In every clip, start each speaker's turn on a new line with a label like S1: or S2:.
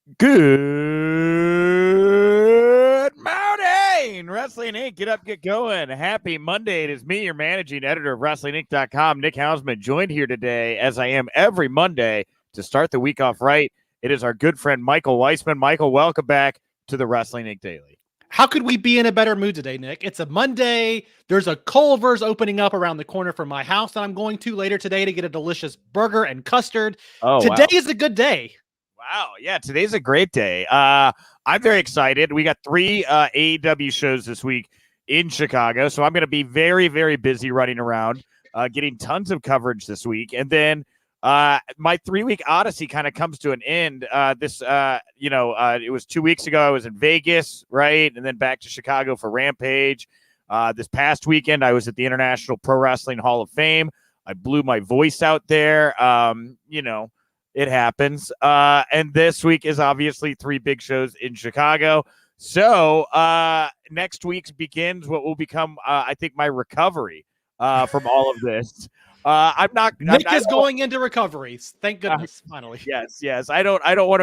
S1: Good morning, Wrestling Inc. Get up, get going. Happy Monday. It is me, your managing editor of WrestlingInc.com, Nick Hausman, joined here today, as I am every Monday, to start the week off right. It is our good friend, Michael Wiseman. Michael, welcome back to the Wrestling Inc. Daily.
S2: How could we be in a better mood today, Nick? It's a Monday. There's a Culver's opening up around the corner from my house that I'm going to later today to get a delicious burger and custard. Today is a good day.
S1: Wow. Yeah, today's a great day. I'm very excited. We got 3 AEW shows this week in Chicago, so I'm going to be very, very busy running around, getting tons of coverage this week. And then my 3-week odyssey kind of comes to an end. It was 2 weeks ago. I was in Vegas, right? And then back to Chicago for Rampage. This past weekend, I was at the International Pro Wrestling Hall of Fame. I blew my voice out there. It happens. And this week is obviously 3 big shows in Chicago. So next week begins what will become, I think, my recovery from all of this.
S2: Nick is going into recovery. Thank goodness. Finally.
S1: Yes. I don't want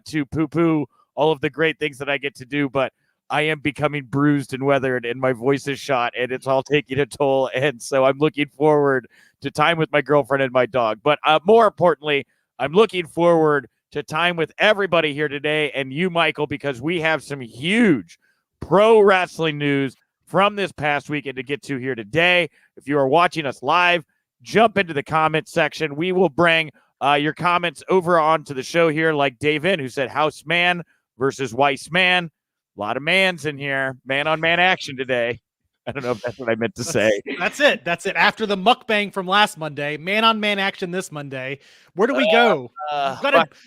S1: to poo-poo all of the great things that I get to do, but I am becoming bruised and weathered, and my voice is shot, and it's all taking a toll. And so I'm looking forward to time with my girlfriend and my dog. But more importantly, I'm looking forward to time with everybody here today and you, Michael, because we have some huge pro wrestling news from this past weekend to get to here today. If you are watching us live, jump into the comment section. We will bring your comments over onto the show here, like Dave In, who said Houseman versus Weisman. A lot of mans in here. Man-on-man action today. I don't know if that's what I meant to say.
S2: That's it. After the mukbang from last Monday, man-on-man action this Monday. Where do we go?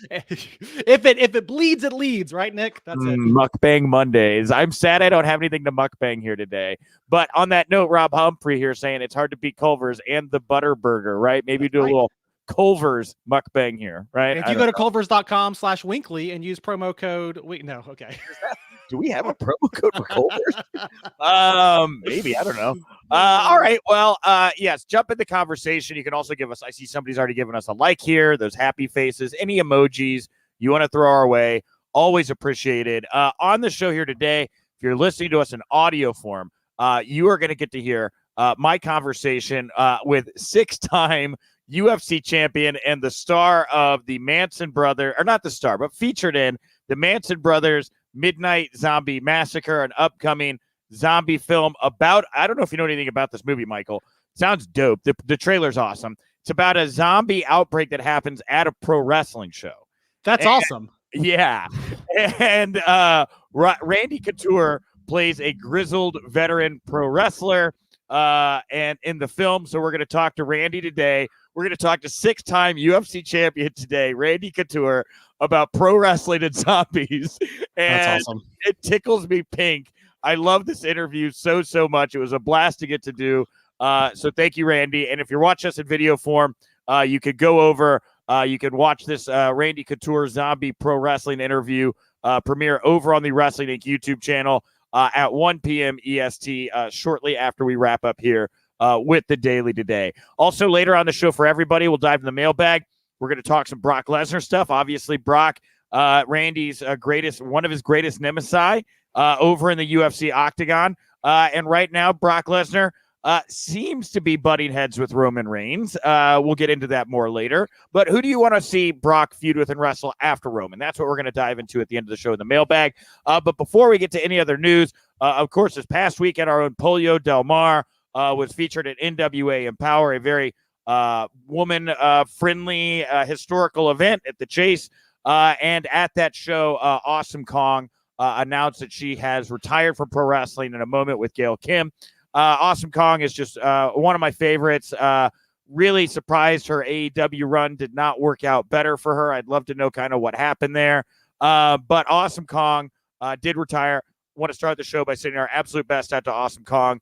S2: If it bleeds, it leads, right, Nick? That's it.
S1: Mukbang Mondays. I'm sad I don't have anything to mukbang here today. But on that note, Rob Humphrey here saying it's hard to beat Culver's and the Butter Burger, right? Maybe do a little Culver's mukbang here, right?
S2: If you go to culvers.com/Winkley and use promo code
S1: do we have a promo code for Culver's? Maybe, I don't know. All right. Well, yes, jump in the conversation. You can also give us, I see somebody's already given us a like here, those happy faces, any emojis you want to throw our way, always appreciated. On the show here today, if you're listening to us in audio form, you are going to get to hear my conversation with 6-time UFC champion and the star of the Manson brother, or not the star, but featured in the Manson Brothers Midnight Zombie Massacre, an upcoming zombie film about, I don't know if you know anything about this movie, Michael. Sounds dope. The trailer's awesome. It's about a zombie outbreak that happens at a pro wrestling show.
S2: That's awesome.
S1: Yeah. And Randy Couture plays a grizzled veteran pro wrestler and in the film. So we're going to talk to Randy today. We're going to talk to 6-time UFC champion today, Randy Couture, about pro wrestling and zombies. And
S2: that's awesome.
S1: It tickles me pink. I love this interview so much. It was a blast to get to do. So thank you, Randy. And if you're watching us in video form, you could go over, you can watch this Randy Couture zombie pro wrestling interview premiere over on the Wrestling Inc. YouTube channel at 1 p.m. EST shortly after we wrap up here with the Daily today. Also, later on the show for everybody, we'll dive in the mailbag. We're going to talk some Brock Lesnar stuff. Obviously, Brock, Randy's one of his greatest nemesis over in the UFC octagon. And right now, Brock Lesnar seems to be butting heads with Roman Reigns. We'll get into that more later. But who do you want to see Brock feud with and wrestle after Roman? That's what we're going to dive into at the end of the show in the mailbag. But before we get to any other news, of course, this past weekend, our own Polio Del Mar was featured at NWA Empower, a very woman-friendly historical event at the Chase. And at that show, Awesome Kong announced that she has retired from pro wrestling in a moment with Gail Kim. Awesome Kong is just one of my favorites. Really surprised her AEW run did not work out better for her. I'd love to know kind of what happened there. But Awesome Kong did retire. Want to start the show by saying our absolute best out to Awesome Kong.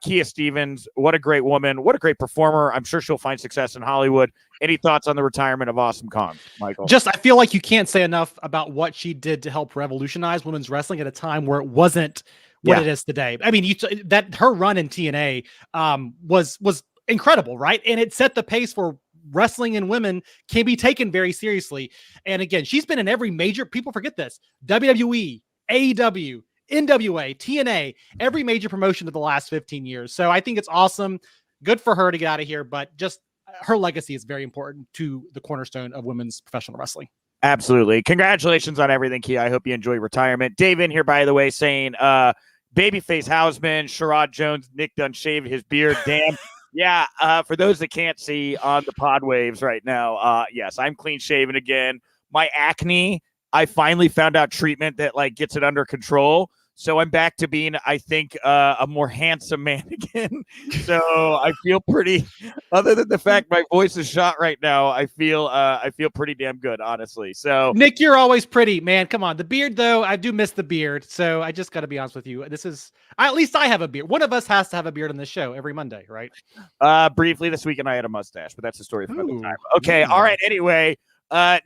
S1: Kia Stevens, what a great woman. What a great performer. I'm sure she'll find success in Hollywood. Any thoughts on the retirement of Awesome Kong, Michael?
S2: I feel like you can't say enough about what she did to help revolutionize women's wrestling at a time where it wasn't what it is today. I mean, that her run in TNA was incredible, right? And it set the pace for wrestling and women can be taken very seriously. And again, she's been in every major, people forget this, WWE, AEW, NWA, TNA, every major promotion of the last 15 years. So I think it's awesome. Good for her to get out of here, but just her legacy is very important to the cornerstone of women's professional wrestling.
S1: Absolutely. Congratulations on everything, Key. I hope you enjoy retirement. Dave in here, by the way, saying babyface Hausman, Sherrod Jones, Nick done shaved his beard. Damn. Yeah, for those that can't see on the pod waves right now, yes, I'm clean shaven again. My acne, I finally found out treatment that like gets it under control. So I'm back to being, I think, a more handsome man again. So I feel pretty, other than the fact my voice is shot right now, I feel pretty damn good, honestly. So
S2: Nick, you're always pretty, man. Come on. The beard, though, I do miss the beard. So I just got to be honest with you. At least I have a beard. One of us has to have a beard on this show every Monday, right?
S1: Briefly this weekend I had a mustache, but that's a story for another time. Okay. All right. Anyway,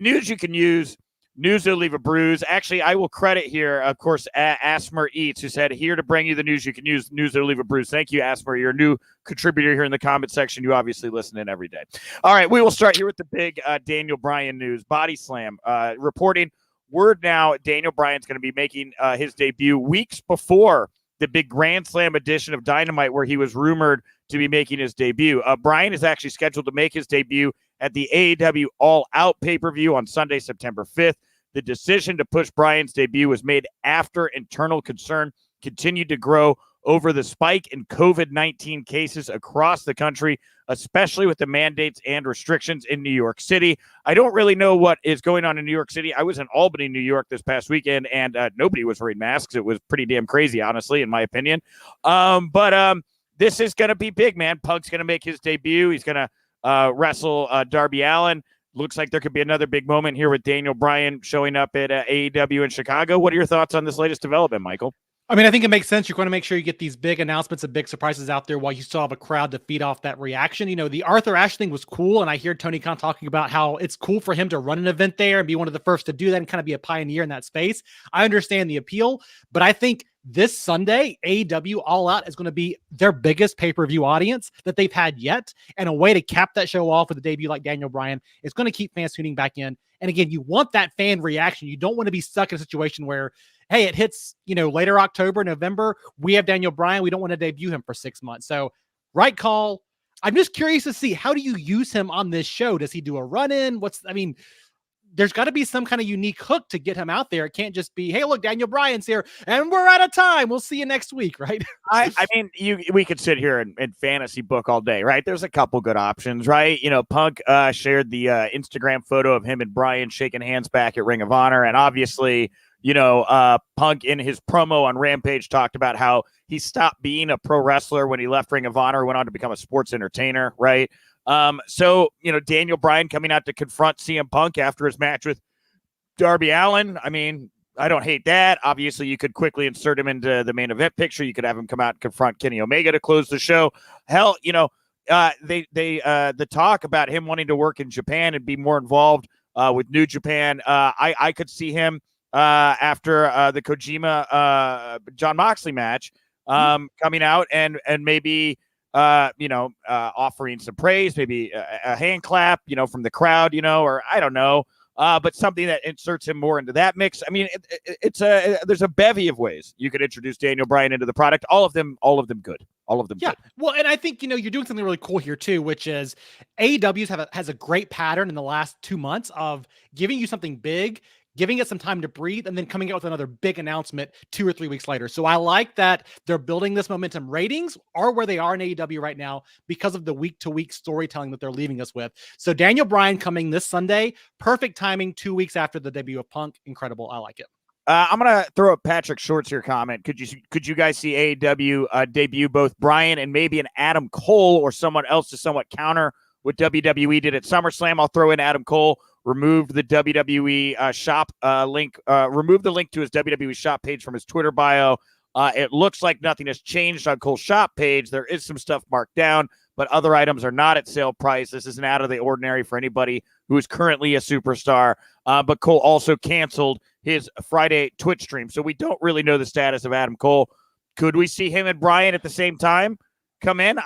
S1: news you can use. News that'll leave a bruise. Actually, I will credit here, of course, Asmer Eats, who said, here to bring you the news you can use, news that'll leave a bruise. Thank you, Asmer. You're a new contributor here in the comment section. You obviously listen in every day. All right, we will start here with the big Daniel Bryan news. Body Slam reporting word now Daniel Bryan's going to be making his debut weeks before the big Grand Slam edition of Dynamite, where he was rumored to be making his debut. Bryan is actually scheduled to make his debut at the AEW All Out pay-per-view on Sunday, September 5th. The decision to push Bryan's debut was made after internal concern continued to grow over the spike in COVID-19 cases across the country, especially with the mandates and restrictions in New York City. I don't really know what is going on in New York City. I was in Albany, New York this past weekend, and nobody was wearing masks. It was pretty damn crazy, honestly, in my opinion. But this is going to be big, man. Punk's going to make his debut. He's going to wrestle Darby Allin. Looks like there could be another big moment here with Daniel Bryan showing up at AEW in Chicago. What are your thoughts on this latest development, Michael?
S2: I mean, I think it makes sense. You're going to make sure you get these big announcements and big surprises out there while you still have a crowd to feed off that reaction. You know, the Arthur Ashe thing was cool, and I hear Tony Khan talking about how it's cool for him to run an event there and be one of the first to do that and kind of be a pioneer in that space. I understand the appeal, but I think this Sunday, AEW All Out is going to be their biggest pay-per-view audience that they've had yet, and a way to cap that show off with a debut like Daniel Bryan is going to keep fans tuning back in. And again, you want that fan reaction. You don't want to be stuck in a situation where, hey, it hits, later October, November, we have Daniel Bryan. We don't want to debut him for 6 months. So right call. I'm just curious to see, how do you use him on this show? Does he do a run-in? There's got to be some kind of unique hook to get him out there. It can't just be, hey, look, Daniel Bryan's here and we're out of time. We'll see you next week, right?
S1: We could sit here and fantasy book all day, right? There's a couple good options, right? Punk shared the Instagram photo of him and Bryan shaking hands back at Ring of Honor. And obviously, Punk in his promo on Rampage talked about how he stopped being a pro wrestler when he left Ring of Honor, went on to become a sports entertainer, right? So Daniel Bryan coming out to confront CM Punk after his match with Darby Allin. I mean, I don't hate that. Obviously, you could quickly insert him into the main event picture. You could have him come out and confront Kenny Omega to close the show. Hell, the talk about him wanting to work in Japan and be more involved with New Japan. I could see him after the Kojima John Moxley match coming out and maybe offering some praise, maybe a hand clap, from the crowd, or I don't know, but something that inserts him more into that mix. I mean, there's a bevy of ways you could introduce Daniel Bryan into the product. All of them good. All of them.
S2: Yeah.
S1: Good.
S2: Well, and I think, you're doing something really cool here too, which is AEW has a great pattern in the last 2 months of giving you something big, giving it some time to breathe, and then coming out with another big announcement 2 or 3 weeks later. So I like that they're building this momentum. Ratings are where they are in AEW right now because of the week-to-week storytelling that they're leaving us with. So Daniel Bryan coming this Sunday, perfect timing, 2 weeks after the debut of Punk. Incredible. I like it.
S1: I'm going to throw up Patrick Short's here comment. Could you guys see AEW debut both Bryan and maybe an Adam Cole or someone else to somewhat counter what WWE did at SummerSlam? I'll throw in Adam Cole. Removed the WWE shop link, removed the link to his WWE shop page from his Twitter bio. It looks like nothing has changed on Cole's shop page. There is some stuff marked down, but other items are not at sale price. This isn't out of the ordinary for anybody who is currently a superstar. But Cole also canceled his Friday Twitch stream. So we don't really know the status of Adam Cole. Could we see him and Bryan at the same time come in?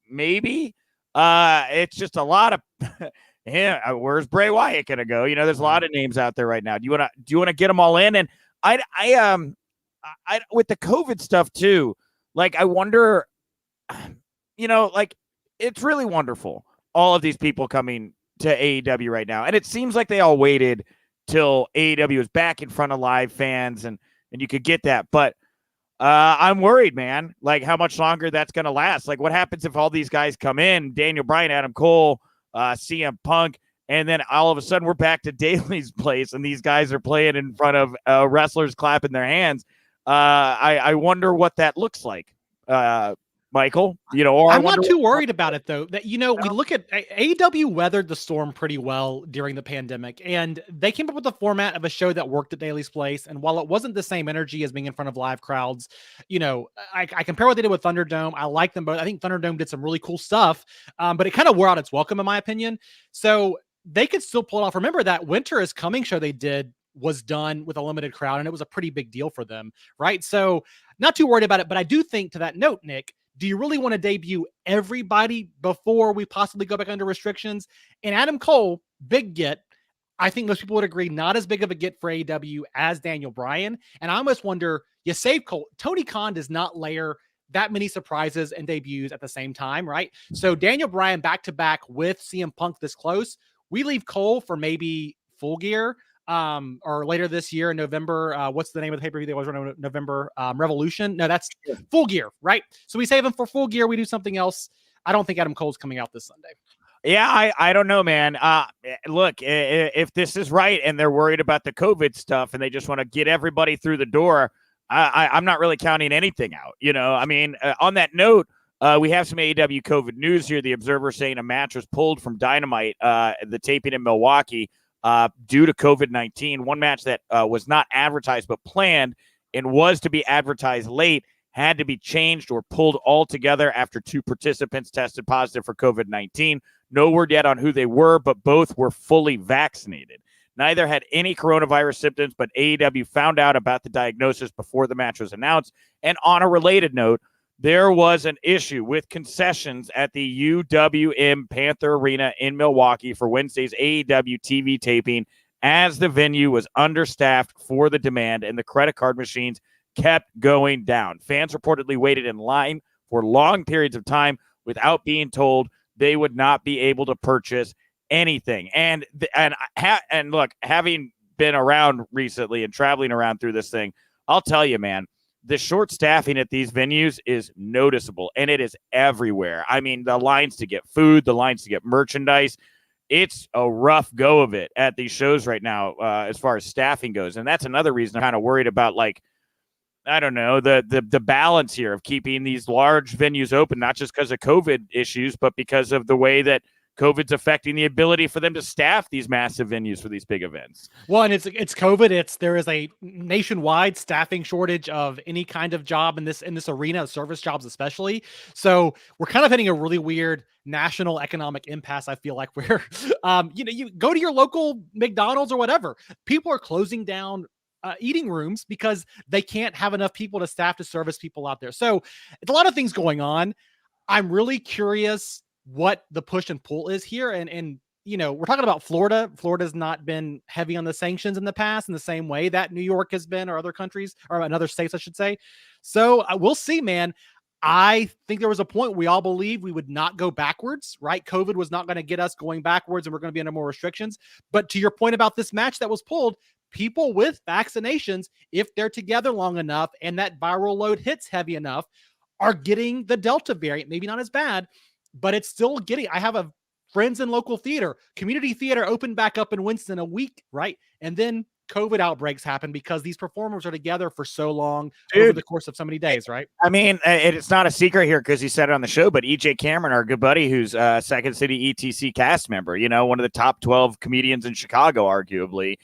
S1: Maybe. It's just a lot of Yeah, where's Bray Wyatt gonna go? You know, there's a lot of names out there right now. Do you want to get them all in? And I with the COVID stuff too. Like, I wonder, you know, like, it's really wonderful, all of these people coming to AEW right now, and it seems like they all waited till AEW was back in front of live fans, and you could get that, but. I'm worried, man. Like, how much longer that's going to last. Like, what happens if all these guys come in, Daniel Bryan, Adam Cole, CM Punk, and then all of a sudden we're back to Daly's place and these guys are playing in front of wrestlers clapping their hands. I wonder what that looks like. Michael, you know, or
S2: I'm not too worried about it though. That, you know, we look at AEW weathered the storm pretty well during the pandemic, and they came up with a format of a show that worked at Daly's place. And while it wasn't the same energy as being in front of live crowds, you know, I compare what they did with Thunderdome. I like them both. I think Thunderdome did some really cool stuff, but it kind of wore out its welcome, in my opinion. So they could still pull it off. Remember that Winter is Coming show they did was done with a limited crowd, and it was a pretty big deal for them, right? So not too worried about it. But I do think, to that note, Nick, do you really want to debut everybody before we possibly go back under restrictions? And Adam Cole, big get. I think most people would agree, not as big of a get for AEW as Daniel Bryan. And I almost wonder, you save Cole. Tony Khan does not layer that many surprises and debuts at the same time, right? So Daniel Bryan back-to-back with CM Punk this close. We leave Cole for maybe Full Gear, or later this year in November. What's the name of the pay-per-view that was running in November? Revolution? No, that's Full Gear, right? So we save him for Full Gear. We do something else. I don't think Adam Cole's coming out this Sunday.
S1: Yeah, I don't know, man. Look, if this is right and they're worried about the COVID stuff and they just want to get everybody through the door, I'm not really counting anything out. You know, I mean, on that note, we have some AEW COVID news here. The Observer saying a match was pulled from Dynamite, the taping in Milwaukee, due to COVID-19. One match that was not advertised but planned and was to be advertised late had to be changed or pulled altogether after 2 participants tested positive for COVID-19. No word yet on who they were, but both were fully vaccinated. Neither had any coronavirus symptoms, but AEW found out about the diagnosis before the match was announced. And on a related note, there was an issue with concessions at the UWM Panther Arena in Milwaukee for Wednesday's AEW TV taping, as the venue was understaffed for the demand and the credit card machines kept going down. Fans reportedly waited in line for long periods of time without being told they would not be able to purchase anything. And look, having been around recently and traveling around through this thing, I'll tell you, man, the short staffing at these venues is noticeable, and it is everywhere. I mean, the lines to get food, the lines to get merchandise, it's a rough go of it at these shows right now, as far as staffing goes. And that's another reason I'm kind of worried about, like, I don't know, the balance here of keeping these large venues open, not just because of COVID issues, but because of the way that COVID's affecting the ability for them to staff these massive venues for these big events.
S2: Well, and it's COVID. There is a nationwide staffing shortage of any kind of job in this arena, service jobs especially. So we're kind of hitting a really weird national economic impasse. I feel like where, you go to your local McDonald's or whatever, people are closing down eating rooms because they can't have enough people to staff to service people out there. So it's a lot of things going on. I'm really curious what the push and pull is here. And you know, we're talking about Florida. Florida's not been heavy on the sanctions in the past in the same way that New York has been, or other countries, or other states, I should say. So we'll see, man. I think there was a point we all believed we would not go backwards, right? COVID was not going to get us going backwards, and we're going to be under more restrictions. But to your point about this match that was pulled, people with vaccinations, if they're together long enough and that viral load hits heavy enough, are getting the Delta variant. Maybe not as bad, but it's still getting. I have friends in local theater, community theater opened back up in Winston a week, right? And then COVID outbreaks happen because these performers are together for so long, over the course of so many days, right?
S1: I mean, it's not a secret here because he said it on the show, but EJ Cameron, our good buddy, who's a Second City ETC cast member, you know, one of the top 12 comedians in Chicago, arguably,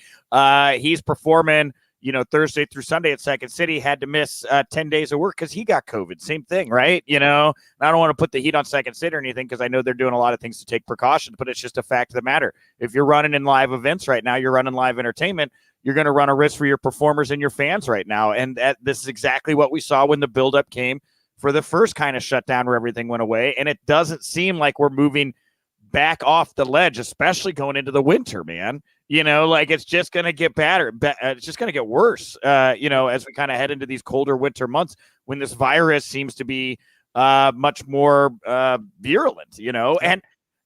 S1: he's performing, you know, Thursday through Sunday at Second City, had to miss 10 days of work because he got COVID. Same thing, right? You know, and I don't want to put the heat on Second City or anything because I know they're doing a lot of things to take precautions, but it's just a fact of the matter. If you're running in live events right now, you're running live entertainment, you're going to run a risk for your performers and your fans right now. And this is exactly what we saw when the buildup came for the first kind of shutdown where everything went away. And it doesn't seem like we're moving back off the ledge, especially going into the winter, man. Like it's just going to get better. It's just going to get worse, as we kind of head into these colder winter months when this virus seems to be much more virulent,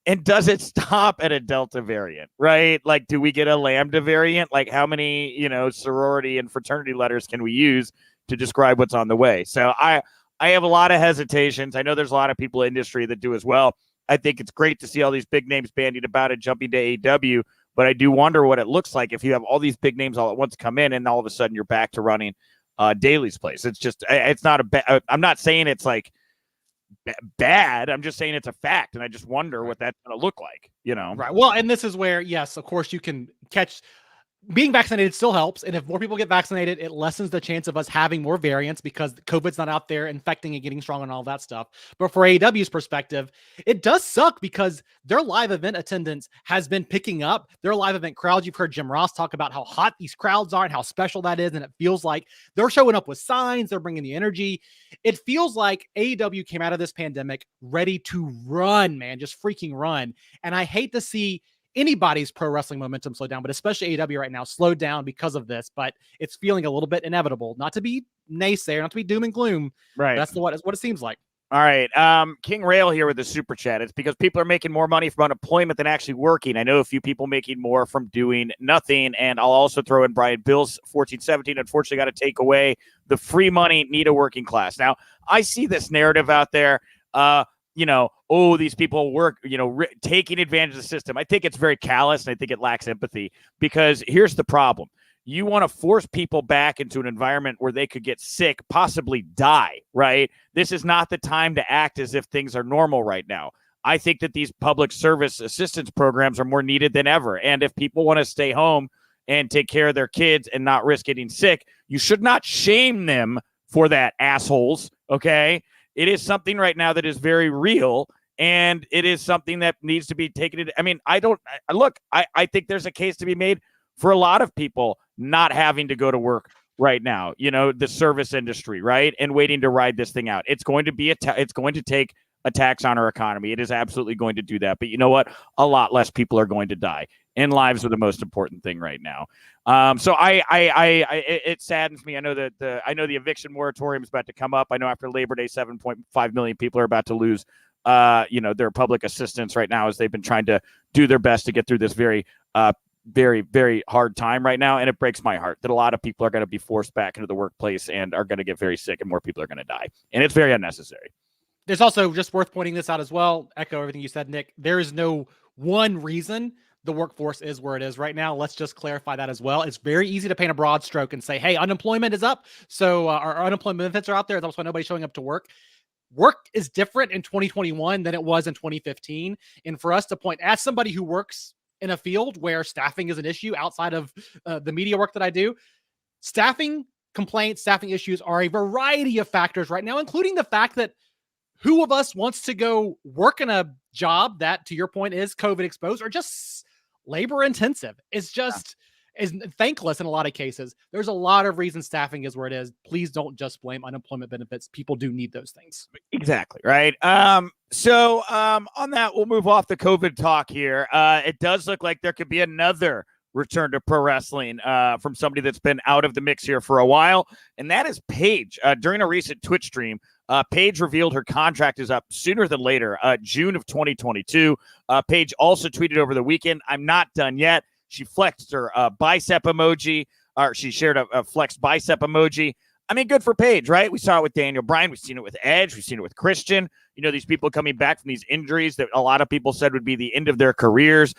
S1: and does it stop at a Delta variant, right? Like, do we get a Lambda variant? Like, how many, sorority and fraternity letters can we use to describe what's on the way? So I have a lot of hesitations. I know there's a lot of people in industry that do as well. I think it's great to see all these big names bandied about it, jumping to AEW, but I do wonder what it looks like if you have all these big names all at once come in and all of a sudden you're back to running Daly's place. It's just, it's not I'm not saying it's like bad. I'm just saying it's a fact. And I just wonder what that's going to look like,
S2: Right. Well, and this is where, yes, of course you can catch. Being vaccinated still helps. And if more people get vaccinated, it lessens the chance of us having more variants because COVID's not out there infecting and getting strong and all that stuff. But for AEW's perspective, it does suck because their live event attendance has been picking up. Their live event crowds, you've heard Jim Ross talk about how hot these crowds are and how special that is. And it feels like they're showing up with signs. They're bringing the energy. It feels like AEW came out of this pandemic ready to run, man, just freaking run. And I hate to see anybody's pro wrestling momentum slow down, but especially AEW right now slowed down because of this, but it's feeling a little bit inevitable. Not to be naysayer, not to be doom and gloom.
S1: Right.
S2: That's what it seems like.
S1: All right. King Rail here with the super chat. It's because people are making more money from unemployment than actually working. I know a few people making more from doing nothing. And I'll also throw in Brian Bill's 1417. Unfortunately, got to take away the free money, need a working class. Now, I see this narrative out there. These people work, taking advantage of the system. I think it's very callous, and I think it lacks empathy because here's the problem. You want to force people back into an environment where they could get sick, possibly die, right? This is not the time to act as if things are normal right now. I think that these public service assistance programs are more needed than ever. And if people want to stay home and take care of their kids and not risk getting sick, you should not shame them for that, assholes, okay? It is something right now that is very real, and it is something that needs to be taken. I think there's a case to be made for a lot of people not having to go to work right now, the service industry, right? And waiting to ride this thing out. It's going to be it's going to take a tax on our economy. It is absolutely going to do that. But you know what? A lot less people are going to die, and lives are the most important thing right now. So it saddens me. I know that the eviction moratorium is about to come up. I know after Labor Day, 7.5 million people are about to lose, their public assistance right now as they've been trying to do their best to get through this very, very, very hard time right now. And it breaks my heart that a lot of people are going to be forced back into the workplace and are going to get very sick and more people are going to die. And it's very unnecessary.
S2: There's also just worth pointing this out as well. Echo everything you said, Nick. There is no one reason the workforce is where it is right now. Let's just clarify that as well. It's very easy to paint a broad stroke and say, hey, unemployment is up. So our unemployment benefits are out there. That's why nobody's showing up to work. Work is different in 2021 than it was in 2015. And for us to point, as somebody who works in a field where staffing is an issue outside of the media work that I do, staffing complaints, staffing issues are a variety of factors right now, including the fact that who of us wants to go work in a job that, to your point, is COVID exposed or just labor intensive? It's just is thankless in a lot of cases. There's a lot of reasons staffing is where it is. Please don't just blame unemployment benefits. People do need those things.
S1: Exactly. Right. So on that, we'll move off the COVID talk here. It does look like there could be another return to pro wrestling from somebody that's been out of the mix here for a while, and that is Paige. During a recent Twitch stream, Paige revealed her contract is up sooner than later, June of 2022. Paige also tweeted over the weekend, "I'm not done yet." She flexed her bicep emoji, or she shared a flexed bicep emoji. I mean, good for Paige, right? We saw it with Daniel Bryan. We've seen it with Edge. We've seen it with Christian. These people coming back from these injuries that a lot of people said would be the end of their careers.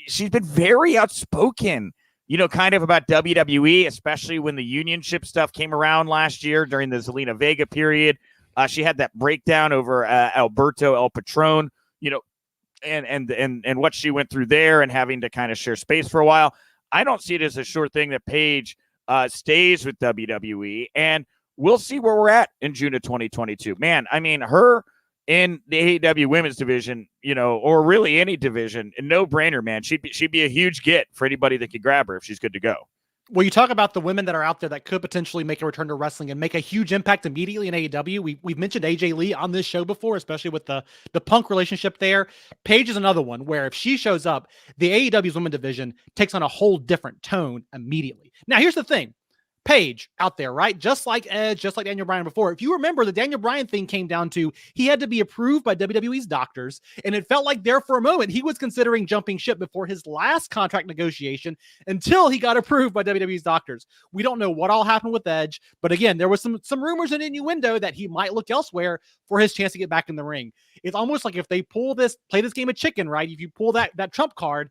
S1: She's been very outspoken, kind of about WWE, especially when the unionship stuff came around last year during the Zelina Vega period. She had that breakdown over Alberto El Patron, and what she went through there and having to kind of share space for a while. I don't see it as a sure thing that Paige stays with WWE, and we'll see where we're at in June of 2022. Man, I mean, her in the AEW women's division, or really any division, a no-brainer, man. She'd be a huge get for anybody that could grab her if she's good to go.
S2: Well, you talk about the women that are out there that could potentially make a return to wrestling and make a huge impact immediately in AEW. We've mentioned AJ Lee on this show before, especially with the Punk relationship there. Paige is another one where if she shows up, the AEW's women division takes on a whole different tone immediately. Now, here's the thing. Paige out there, right? Just like Edge, just like Daniel Bryan before. If you remember, the Daniel Bryan thing came down to he had to be approved by WWE's doctors, and it felt like there for a moment he was considering jumping ship before his last contract negotiation until he got approved by WWE's doctors. We don't know what all happened with Edge, but again, there was some rumors and innuendo that he might look elsewhere for his chance to get back in the ring. It's almost like if they play this game of chicken, right? If you pull that trump card,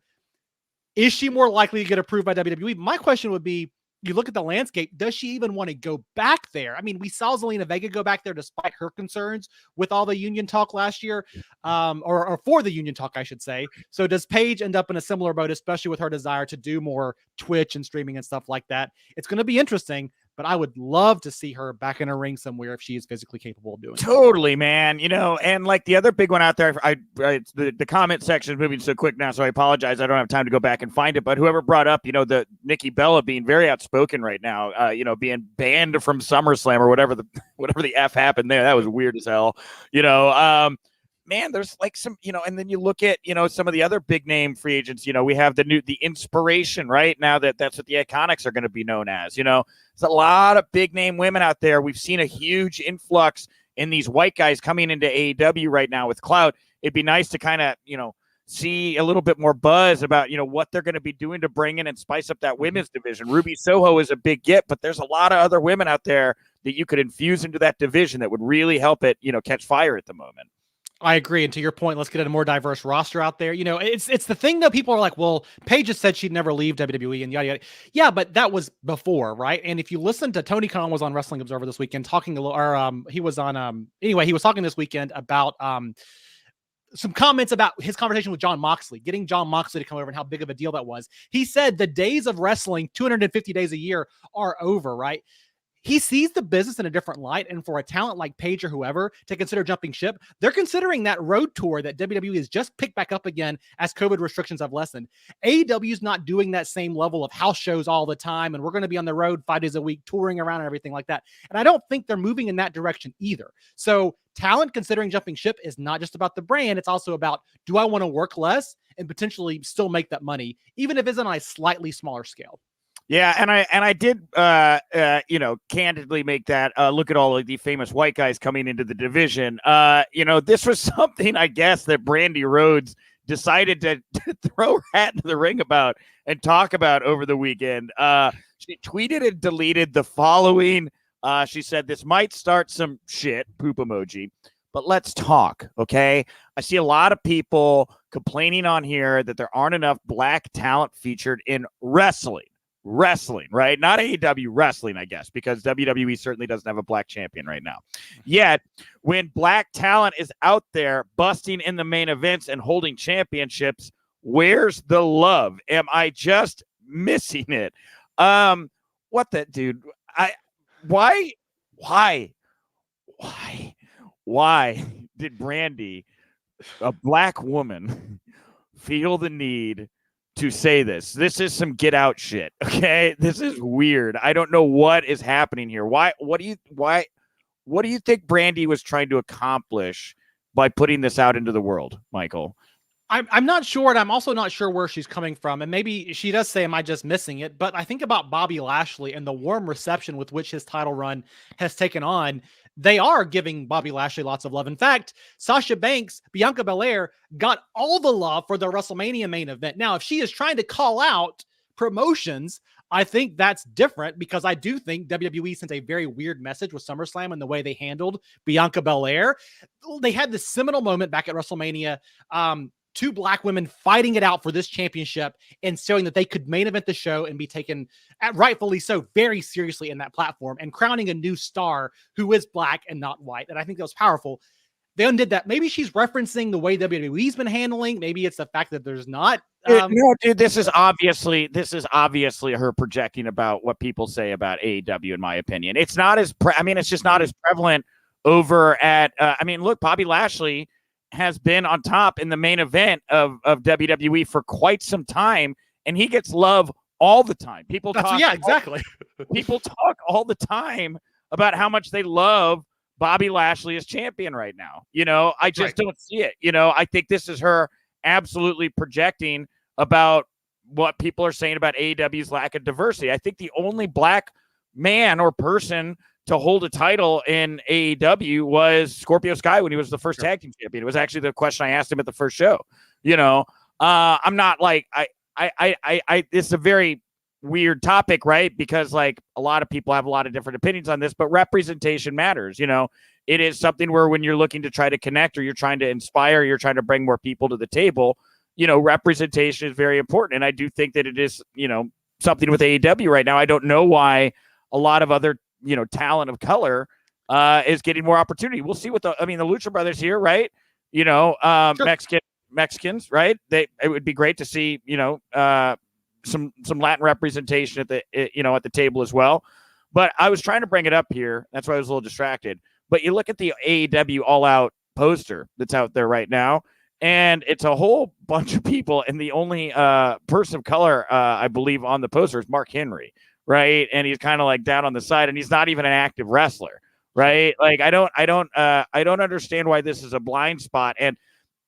S2: is she more likely to get approved by WWE? My question would be, you look at the landscape, does she even want to go back there? I mean, we saw Zelina Vega go back there despite her concerns with all the union talk last year, or for the union talk, I should say. So does Paige end up in a similar boat, especially with her desire to do more Twitch and streaming and stuff like that? It's going to be interesting, but I would love to see her back in a ring somewhere if she is physically capable of doing it.
S1: Totally, man. You know, and like the other big one out there, the comment section is moving so quick now, so I apologize. I don't have time to go back and find it. But whoever brought up, the Nikki Bella being very outspoken right now, being banned from SummerSlam or whatever the F happened there. That was weird as hell. Man, there's like some, and then you look at, some of the other big name free agents, we have the Inspiration right now that's what the Iconics are going to be known as, there's a lot of big name women out there. We've seen a huge influx in these white guys coming into AEW right now with Cloud. It'd be nice to kind of, see a little bit more buzz about, what they're going to be doing to bring in and spice up that women's division. Ruby Soho is a big get, but there's a lot of other women out there that you could infuse into that division that would really help it, catch fire at the moment.
S2: I agree. And to your point, let's get a more diverse roster out there. It's the thing that people are like, well, Paige has said she'd never leave WWE and yada, yada. Yeah, but that was before, right? And if you listen to Tony Khan was on Wrestling Observer this weekend talking a little, or he was talking this weekend about some comments about his conversation with Jon Moxley, getting Jon Moxley to come over and how big of a deal that was. He said the days of wrestling 250 days a year are over, right? He sees the business in a different light, and for a talent like Paige or whoever to consider jumping ship, they're considering that road tour that WWE has just picked back up again as COVID restrictions have lessened. AEW is not doing that same level of house shows all the time, and we're going to be on the road 5 days a week, touring around and everything like that. And I don't think they're moving in that direction either. So talent considering jumping ship is not just about the brand. It's also about, do I want to work less and potentially still make that money, even if it's on a slightly smaller scale?
S1: Yeah, and I did, candidly make that look at all of the famous white guys coming into the division. This was something, I guess, that Brandi Rhodes decided to throw her hat into the ring about and talk about over the weekend. She tweeted and deleted the following. She said, "This might start some shit," poop emoji, "but let's talk, okay? I see a lot of people complaining on here that there aren't enough black talent featured in wrestling, right? Not AEW wrestling, I guess, because WWE certainly doesn't have a black champion right now. Yet, when black talent is out there busting in the main events and holding championships, where's the love? Am I just missing it?" What the dude? Why did Brandi, a black woman, feel the need to say this? This is some get out shit. Okay. This is weird. I don't know what is happening here. What do you think Brandi was trying to accomplish by putting this out into the world, Michael?
S2: I'm not sure, and I'm also not sure where she's coming from. And maybe she does say, am I just missing it? But I think about Bobby Lashley and the warm reception with which his title run has taken on. They are giving Bobby Lashley lots of love. In fact, Sasha Banks, Bianca Belair got all the love for the WrestleMania main event. Now, if she is trying to call out promotions, I think that's different, because I do think WWE sent a very weird message with SummerSlam and the way they handled Bianca Belair. They had this seminal moment back at WrestleMania, two black women fighting it out for this championship and showing that they could main event the show and be taken, rightfully so, very seriously in that platform, and crowning a new star who is black and not white. And I think that was powerful. They undid that. Maybe she's referencing the way WWE's been handling. Maybe it's the fact that there's not.
S1: No, dude, this is obviously her projecting about what people say about AEW. In my opinion, it's not as. It's just not as prevalent over at. Look, Bobby Lashley has been on top in the main event of WWE for quite some time, and he gets love all the time. People talk.
S2: Yeah, exactly.
S1: People talk all the time about how much they love Bobby Lashley as champion right now. I just don't see it. I think this is her absolutely projecting about what people are saying about AEW's lack of diversity. I think the only black man or person to hold a title in AEW was Scorpio Sky when he was the first tag team champion. It was actually the question I asked him at the first show. I'm not like it's a very weird topic, right? Because like a lot of people have a lot of different opinions on this, but representation matters. It is something where when you're looking to try to connect or you're trying to inspire, you're trying to bring more people to the table, representation is very important. And I do think that it is, something with AEW right now. I don't know why a lot of other, talent of color is getting more opportunity. We'll see what the Lucha Brothers here, right? Mexicans, right? It would be great to see, some Latin representation at the table as well. But I was trying to bring it up here. That's why I was a little distracted. But you look at the AEW All Out poster that's out there right now, and it's a whole bunch of people, and the only person of color, I believe, on the poster is Mark Henry, right? And he's kind of like down on the side, and he's not even an active wrestler, right? Like I don't understand why this is a blind spot, and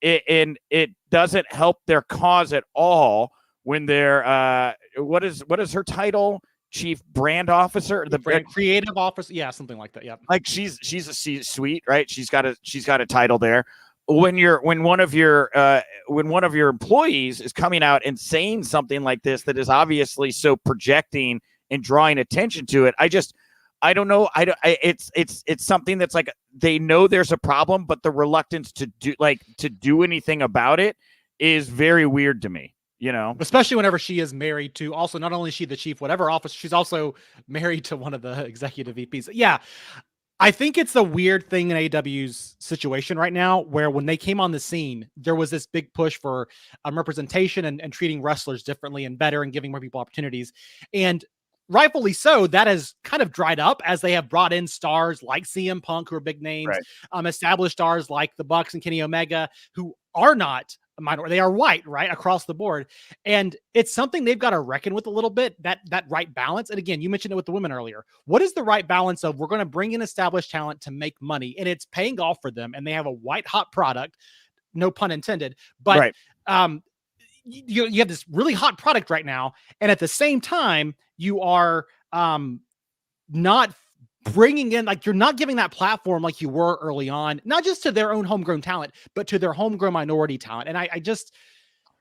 S1: it doesn't help their cause at all when they're what is her title? Chief brand officer, the
S2: brand creative officer, something like that. Yeah,
S1: like she's a C-suite, right? She's got a title there. When one of your employees is coming out and saying something like this that is obviously so projecting and drawing attention to it, I don't know. It's something that's like they know there's a problem, but the reluctance to do anything about it is very weird to me.
S2: Especially whenever she is married to also not only is she the chief whatever officer, she's also married to one of the executive VPs. Yeah, I think it's a weird thing in AEW's situation right now, where when they came on the scene, there was this big push for representation and treating wrestlers differently and better and giving more people opportunities. And rightfully so, that has kind of dried up as they have brought in stars like CM Punk, who are big names, established stars like the Bucks and Kenny Omega, who are not a minority. They are white, right, across the board. And it's something they've got to reckon with a little bit, that right balance. And again, you mentioned it with the women earlier. What is the right balance of we're going to bring in established talent to make money, and it's paying off for them, and they have a white hot product, no pun intended, but you have this really hot product right now, and at the same time you are not bringing in, like, you're not giving that platform like you were early on, not just to their own homegrown talent, but to their homegrown minority talent. And I just,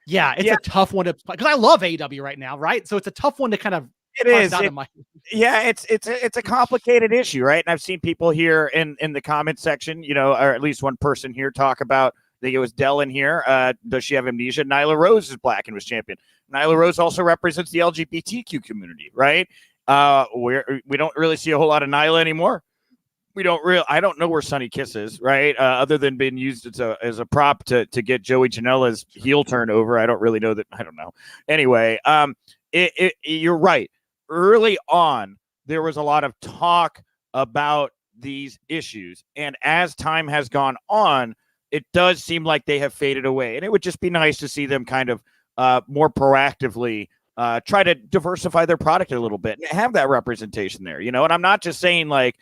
S2: it's a tough one to play, because I love AEW right now, right? So it's a tough one to kind of it's
S1: a complicated issue, right? And I've seen people here in the comment section, or at least one person here talk about, I think it was Dell in here. Does she have amnesia? Nyla Rose is black and was champion. Nyla Rose also represents the LGBTQ community, right? We don't really see a whole lot of Nyla anymore. I don't know where Sunny Kiss is, right? Other than being used as a prop to get Joey Janela's heel turn over. I don't really know that. I don't know. Anyway, you're right. Early on, there was a lot of talk about these issues, and as time has gone on, it does seem like they have faded away. And it would just be nice to see them kind of more proactively try to diversify their product a little bit and have that representation there, And I'm not just saying, like,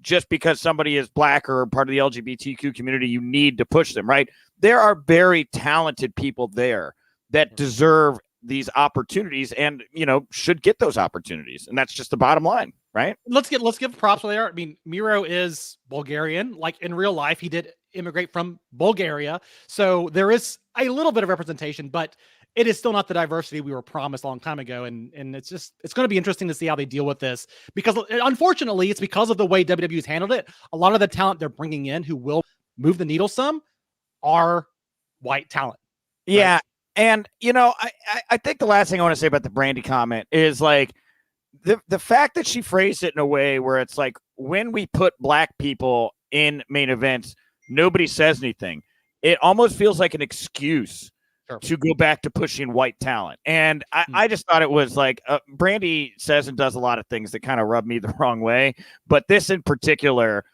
S1: just because somebody is black or part of the LGBTQ community, you need to push them, right? There are very talented people there that deserve these opportunities and, should get those opportunities. And that's just the bottom line, right?
S2: Let's give props there. I mean, Miro is Bulgarian. Like, in real life, he did immigrate from Bulgaria. So there is a little bit of representation, but it is still not the diversity we were promised a long time ago. And it's going to be interesting to see how they deal with this, because unfortunately it's because of the way WWE's handled it. A lot of the talent they're bringing in who will move the needle some are white talent. Right?
S1: Yeah. And, I think the last thing I want to say about the Brandi comment is, like, the fact that she phrased it in a way where it's like, when we put black people in main events, nobody says anything. It almost feels like an excuse to go back to pushing white talent. And I just thought it was like, Brandi says and does a lot of things that kind of rub me the wrong way. But this in particular,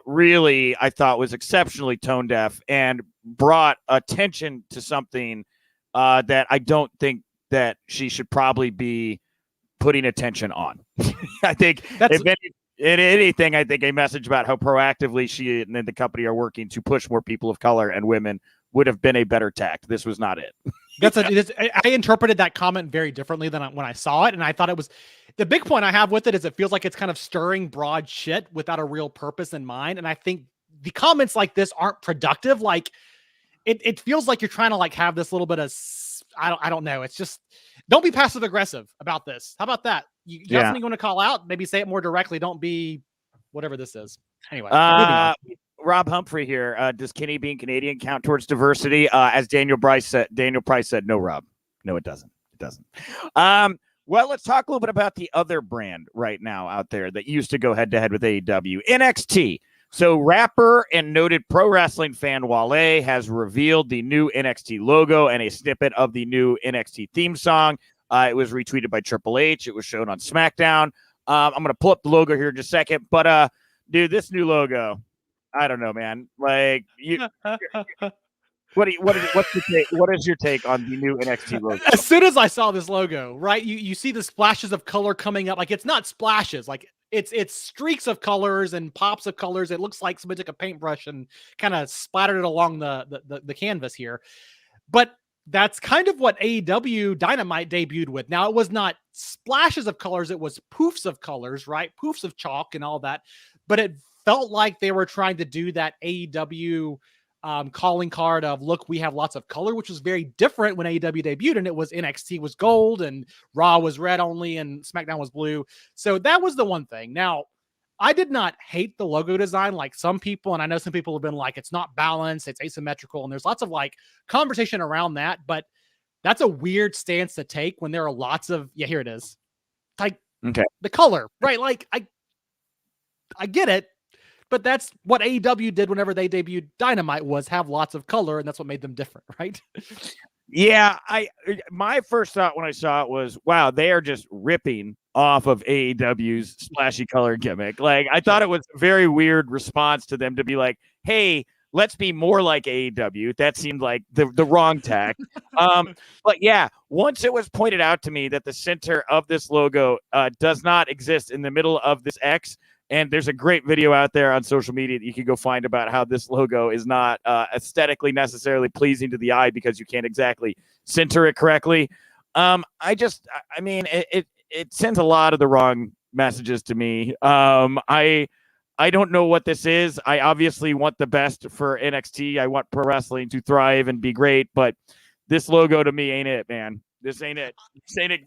S1: really, I thought was exceptionally tone deaf and brought attention to something that I don't think that she should probably be putting attention on. I think anything, I think a message about how proactively she and the company are working to push more people of color and women would have been a better tact. This was not it.
S2: I interpreted that comment very differently than when I saw it. And I thought it was the big point I have with it is it feels like it's kind of stirring broad shit without a real purpose in mind. And I think the comments like this aren't productive. Like it feels like you're trying to like have this little bit of, I don't know. It's just, don't be passive aggressive about this. How about that? You got something you want to call out? Maybe say it more directly. Don't be whatever this is. Anyway, moving on.
S1: Rob Humphrey here. Does Kenny being Canadian count towards diversity? As Daniel Price said, no, Rob. No, it doesn't. It doesn't. Well, let's talk a little bit about the other brand right now out there that used to go head to head with AEW, NXT. So rapper and noted pro wrestling fan Wale has revealed the new NXT logo and a snippet of the new NXT theme song. It was retweeted by Triple H. It was shown on SmackDown. I'm going to pull up the logo here in just a second. But, dude, this new logo, I don't know, man. Like, what is your take on the new NXT logo?
S2: As soon as I saw this logo, right, you see the splashes of color coming up. Like, it's not splashes. Like, it's streaks of colors and pops of colors. It looks like somebody took a paintbrush and kind of splattered it along the canvas here. But that's kind of what AEW Dynamite debuted with. Now, it was not splashes of colors. It was poofs of colors, right? Poofs of chalk and all that. But it felt like they were trying to do that AEW calling card of, look, we have lots of color, which was very different when AEW debuted. And it was NXT was gold and Raw was red only and SmackDown was blue. So that was the one thing. Now, I did not hate the logo design like some people, and I know some people have been like, it's not balanced, it's asymmetrical, and there's lots of like conversation around that, but that's a weird stance to take when there are lots of, here it is. Like, okay, the color, right? Like, I get it, but that's what AEW did whenever they debuted Dynamite, was have lots of color, and that's what made them different, right?
S1: Yeah, my first thought when I saw it was, wow, they are just ripping off of AEW's splashy color gimmick. Like, I thought it was a very weird response to them to be like, hey, let's be more like AEW. That seemed like the wrong tack. But yeah, once it was pointed out to me that the center of this logo does not exist in the middle of this X, and there's a great video out there on social media that you can go find about how this logo is not aesthetically necessarily pleasing to the eye because you can't exactly center it correctly. I mean, it sends a lot of the wrong messages to me. I don't know what this is. I obviously want the best for NXT. I want pro wrestling to thrive and be great, but this logo to me ain't it, man. This ain't it.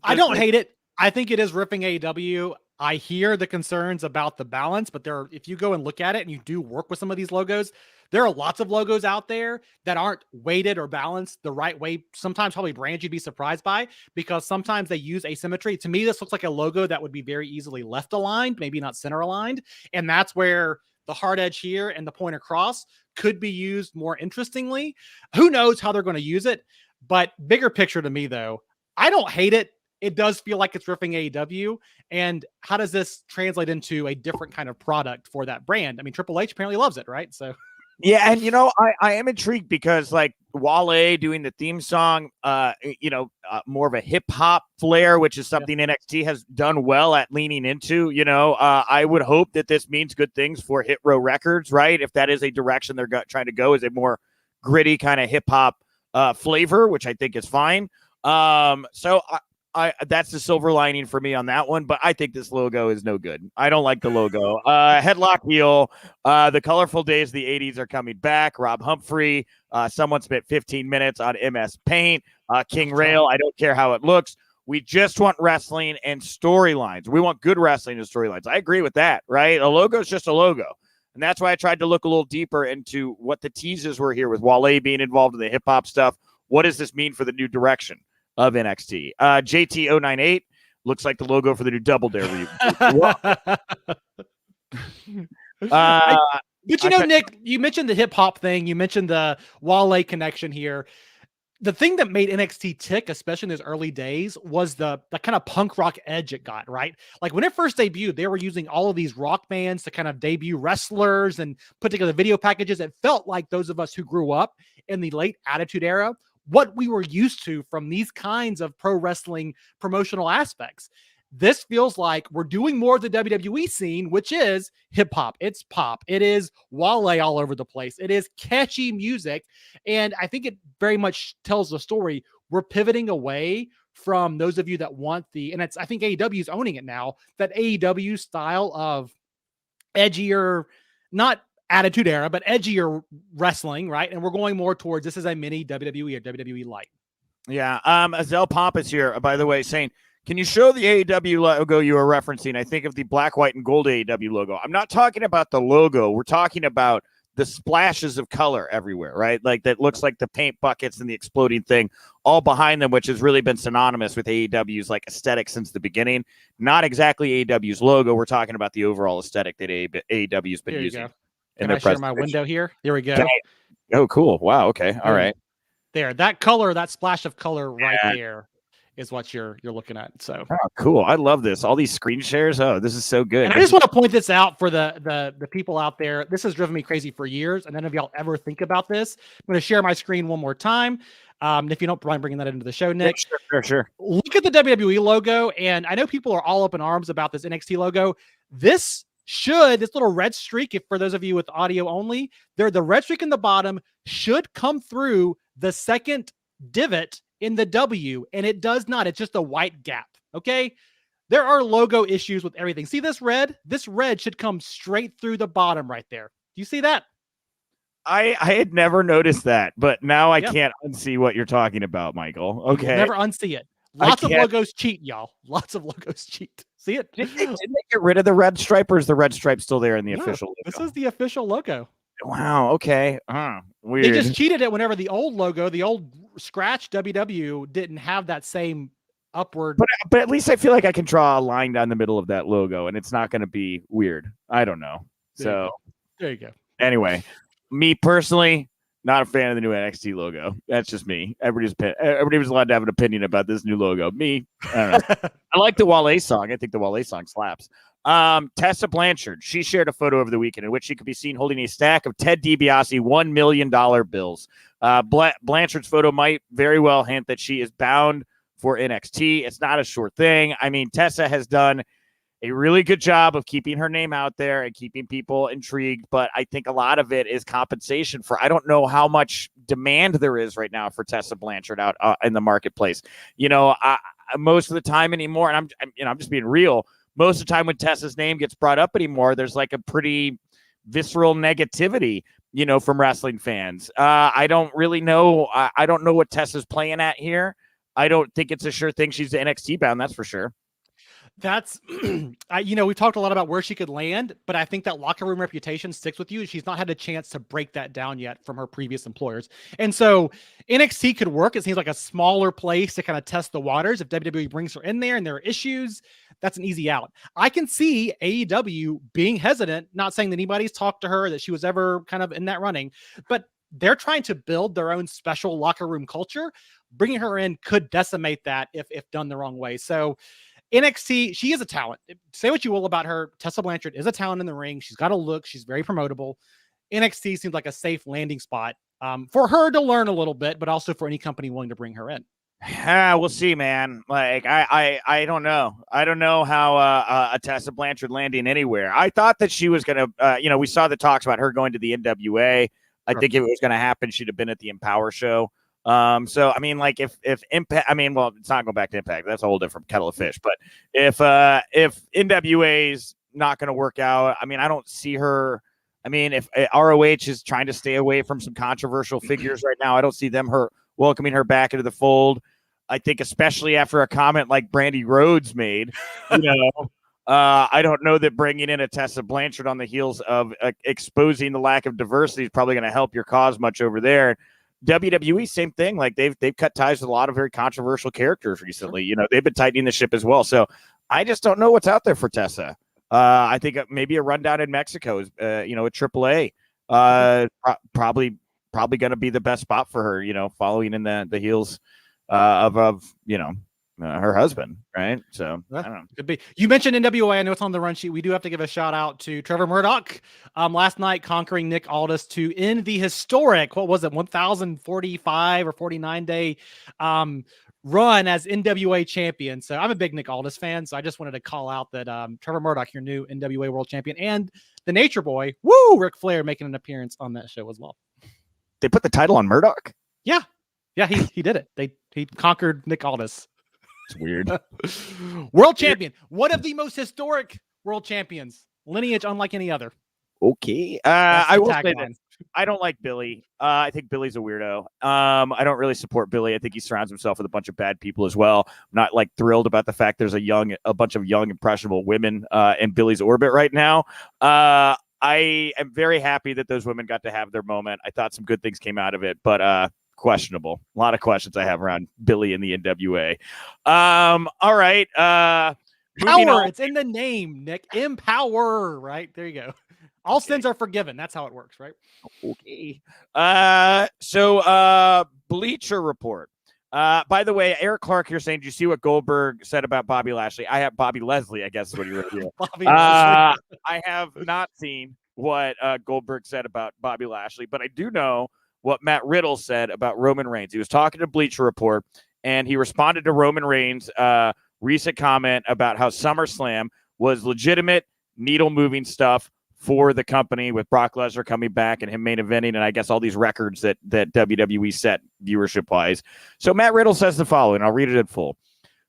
S2: I don't hate it. I think it is ripping AEW. I hear the concerns about the balance, but if you go and look at it and you do work with some of these logos, there are lots of logos out there that aren't weighted or balanced the right way. Sometimes probably brands you'd be surprised by, because sometimes they use asymmetry. To me, this looks like a logo that would be very easily left aligned, maybe not center aligned. And that's where the hard edge here and the point across could be used more interestingly. Who knows how they're going to use it? But bigger picture to me, though, I don't hate it. It does feel like it's riffing AEW. And how does this translate into a different kind of product for that brand? I mean, Triple H apparently loves it, right? So,
S1: yeah. And, I am intrigued because, like, Wale doing the theme song, more of a hip hop flair, which is something NXT has done well at leaning into. I would hope that this means good things for Hit Row Records, right? If that is a direction they're trying to go, is a more gritty kind of hip hop flavor, which I think is fine. So that's the silver lining for me on that one, but I think this logo is no good. I don't like the logo. Headlock heel. The colorful days of the 80s are coming back. Rob Humphrey. Someone spent 15 minutes on MS Paint. King Rail. I don't care how it looks. We just want wrestling and storylines. We want good wrestling and storylines. I agree with that, right? A logo is just a logo. And that's why I tried to look a little deeper into what the teases were here with Wale being involved in the hip hop stuff. What does this mean for the new direction of NXT? JT098 looks like the logo for the new Double Dare
S2: but Nick, you mentioned the hip hop thing. You mentioned the Wale connection here. The thing that made NXT tick, especially in those early days, was the kind of punk rock edge it got, right? Like when it first debuted, they were using all of these rock bands to kind of debut wrestlers and put together video packages. It felt like those of us who grew up in the late Attitude Era what we were used to from these kinds of pro wrestling promotional aspects. This feels like we're doing more of the WWE scene, which is hip hop. It's pop. It is Wale all over the place. It is catchy music. And I think it very much tells the story. We're pivoting away from those of you that want and I think AEW is owning it now, that AEW style of edgier, not Attitude Era, but edgier wrestling, right? And we're going more towards this is a mini WWE or WWE Light.
S1: Yeah. Azelle Pompous here, by the way, saying, can you show the AEW logo you were referencing? I think of the black, white, and gold AEW logo. I'm not talking about the logo. We're talking about the splashes of color everywhere, right? Like that looks like the paint buckets and the exploding thing all behind them, which has really been synonymous with AEW's like aesthetic since the beginning. Not exactly AEW's logo. We're talking about the overall aesthetic that AEW's been using.
S2: Can I share my window here? There we go.
S1: Oh, cool. Wow. Okay. All right.
S2: There, that color, that splash of color right there is what you're looking at. So
S1: cool. I love this. All these screen shares. Oh, this is so good.
S2: And I just want to point this out for the people out there. This has driven me crazy for years. And none of y'all ever think about this. I'm going to share my screen one more time. If you don't mind bringing that into the show, Nick.
S1: Sure.
S2: Look at the WWE logo. And I know people are all up in arms about this NXT logo. This little red streak, if for those of you with audio only, the red streak in the bottom should come through the second divot in the W, and it does not. It's just a white gap. Okay. There are logo issues with everything. See this red? This red should come straight through the bottom right there. Do you see that?
S1: I had never noticed that, but now I can't unsee what you're talking about, Michael. Okay.
S2: Never unsee it. Lots of logos cheat, y'all. Lots of logos cheat. See it?
S1: Did they get rid of the red stripe, or is the red stripe still there in the official logo?
S2: This is the official logo.
S1: Wow. Okay. Weird.
S2: They just cheated it whenever the old logo, the old scratch WW didn't have that same upward.
S1: But at least I feel like I can draw a line down the middle of that logo, and it's not going to be weird. I don't know. There
S2: you go.
S1: Anyway, me personally, not a fan of the new NXT logo. That's just me. Everybody was allowed to have an opinion about this new logo. Me, I don't know. I like the Wale song. I think the Wale song slaps. Tessa Blanchard, she shared a photo over the weekend in which she could be seen holding a stack of Ted DiBiase $1 million bills. Blanchard's photo might very well hint that she is bound for NXT. It's not a short thing. I mean, Tessa has done a really good job of keeping her name out there and keeping people intrigued, but I think a lot of it is compensation for, I don't know how much demand there is right now for Tessa Blanchard out in the marketplace. You know, most of the time anymore, and I'm just being real, most of the time when Tessa's name gets brought up anymore, there's like a pretty visceral negativity, you know, from wrestling fans. I don't really know. I don't know what Tessa's playing at here. I don't think it's a sure thing. She's NXT bound. That's for sure.
S2: That's, we've talked a lot about where she could land, but I think that locker room reputation sticks with you. She's not had a chance to break that down yet from her previous employers. And so NXT could work. It seems like a smaller place to kind of test the waters. If WWE brings her in there and there are issues, that's an easy out. I can see AEW being hesitant, not saying that anybody's talked to her, that she was ever kind of in that running, but they're trying to build their own special locker room culture. Bringing her in could decimate that if done the wrong way. So NXT, she is a talent. Say what you will about her. Tessa Blanchard is a talent in the ring. She's got a look. She's very promotable. NXT seems like a safe landing spot for her to learn a little bit, but also for any company willing to bring her in.
S1: We'll see, man. Like, I don't know. I don't know how a Tessa Blanchard landing anywhere. I thought that she was going to, we saw the talks about her going to the NWA. I think if it was going to happen, she'd have been at the Empower show. So, I mean, like if Impact, I mean, well, it's not going back to Impact. That's a whole different kettle of fish. But if NWA's not going to work out, I mean, I don't see her. I mean, if ROH is trying to stay away from some controversial figures right now, I don't see them welcoming her back into the fold. I think especially after a comment like Brandi Rhodes made, I don't know that bringing in a Tessa Blanchard on the heels of exposing the lack of diversity is probably going to help your cause much over there. WWE, same thing. Like they've cut ties with a lot of very controversial characters recently. You know, they've been tightening the ship as well. So I just don't know what's out there for Tessa. I think maybe a rundown in Mexico is, at AAA, probably going to be the best spot for her. You know, following in the heels of her husband, right? So I don't know.
S2: Could be. You mentioned NWA. I know it's on the run sheet. We do have to give a shout out to Trevor Murdoch. Last night conquering Nick Aldis to end the historic, what was it, 1,045 or 49 day run as NWA champion. So I'm a big Nick Aldis fan. So I just wanted to call out that Trevor Murdoch, your new NWA world champion, and the Nature Boy, Ric Flair, making an appearance on that show as well.
S1: They put the title on Murdoch?
S2: Yeah. Yeah, he did it. He conquered Nick Aldis.
S1: It's weird.
S2: World champion. One of the most historic world champions. Lineage unlike any other.
S1: Okay. I will say this. I don't like Billy. I think Billy's a weirdo. I don't really support Billy. I think he surrounds himself with a bunch of bad people as well. I'm not like thrilled about the fact there's a bunch of young, impressionable women in Billy's orbit right now. I am very happy that those women got to have their moment. I thought some good things came out of it, but questionable. A lot of questions I have around Billy and the NWA. All right.
S2: Power. It's in the name, Nick. Empower. Right there. You go. All sins are forgiven. That's how it works, right?
S1: Okay. So Bleacher Report. By the way, Eric Clark here saying, "Do you see what Goldberg said about Bobby Lashley?" I have Bobby Leslie, I guess is what he wrote here. I have not seen what Goldberg said about Bobby Lashley, but I do know what Matt Riddle said about Roman Reigns. He was talking to Bleacher Report, and he responded to Roman Reigns' recent comment about how SummerSlam was legitimate needle-moving stuff for the company, with Brock Lesnar coming back and him main eventing, and I guess all these records that WWE set viewership-wise. So Matt Riddle says the following. I'll read it in full.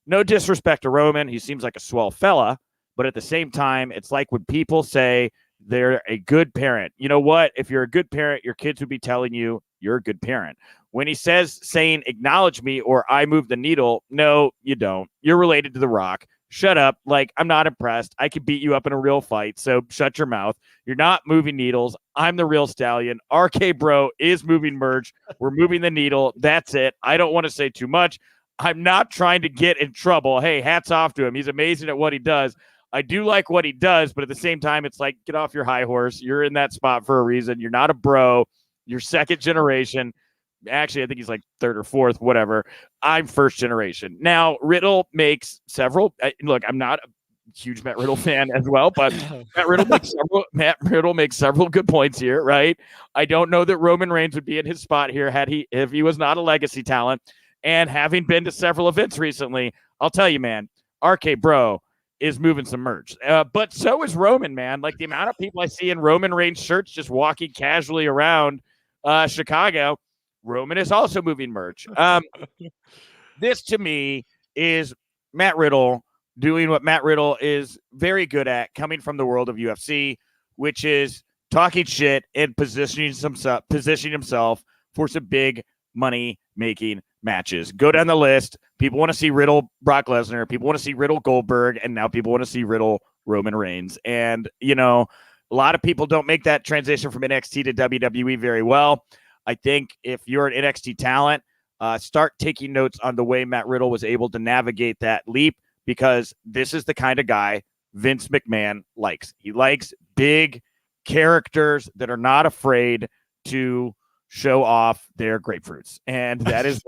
S1: "No disrespect to Roman. He seems like a swell fella, but at the same time, it's like when people say they're a good parent. You know what? If you're a good parent, your kids would be telling you you're a good parent. When he says saying acknowledge me or I move the needle, no, you don't. You're related to The Rock. Shut up. Like, I'm not impressed. I could beat you up in a real fight, so shut your mouth. You're not moving needles. I'm the real stallion. RK Bro is moving merch. We're moving the needle. That's it. I don't want to say too much. I'm not trying to get in trouble. Hey, hats off to him. He's amazing at what he does. I do like what he does, but at the same time, it's like, get off your high horse. You're in that spot for a reason. You're not a bro. You're second generation. Actually, I think he's like third or fourth, whatever. I'm first generation." Now, Riddle makes several. Look, I'm not a huge Matt Riddle fan as well, but Matt Riddle makes several good points here, right? I don't know that Roman Reigns would be in his spot here if he was not a legacy talent. And having been to several events recently, I'll tell you, man, RK Bro is moving some merch. But so is Roman, man. Like, the amount of people I see in Roman Reigns shirts just walking casually around Chicago. Roman is also moving merch. This to me is Matt Riddle doing what Matt Riddle is very good at, coming from the world of UFC, which is talking shit and positioning himself for some big money making matches. Go down the list. People want to see Riddle Brock Lesnar. People want to see Riddle Goldberg. And now people want to see Riddle Roman Reigns. And, you know, a lot of people don't make that transition from NXT to WWE very well. I think if you're an NXT talent, start taking notes on the way Matt Riddle was able to navigate that leap, because this is the kind of guy Vince McMahon likes. He likes big characters that are not afraid to show off their grapefruits. And that is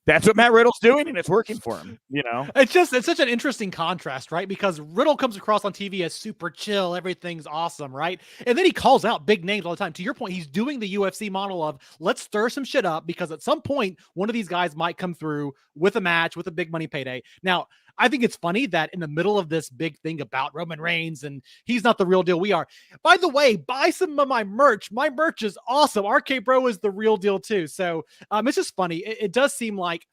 S1: that's what Matt Riddle's doing, and it's working for him. You know,
S2: it's such an interesting contrast, right? Because Riddle comes across on TV as super chill, everything's awesome, right? And then he calls out big names all the time. To your point, he's doing the UFC model of let's stir some shit up, because at some point one of these guys might come through with a match, with a big money payday. Now, I think it's funny that in the middle of this big thing about Roman Reigns and he's not the real deal, we are. By the way, buy some of my merch. My merch is awesome. RK Bro is the real deal too. So it's just funny. It does seem like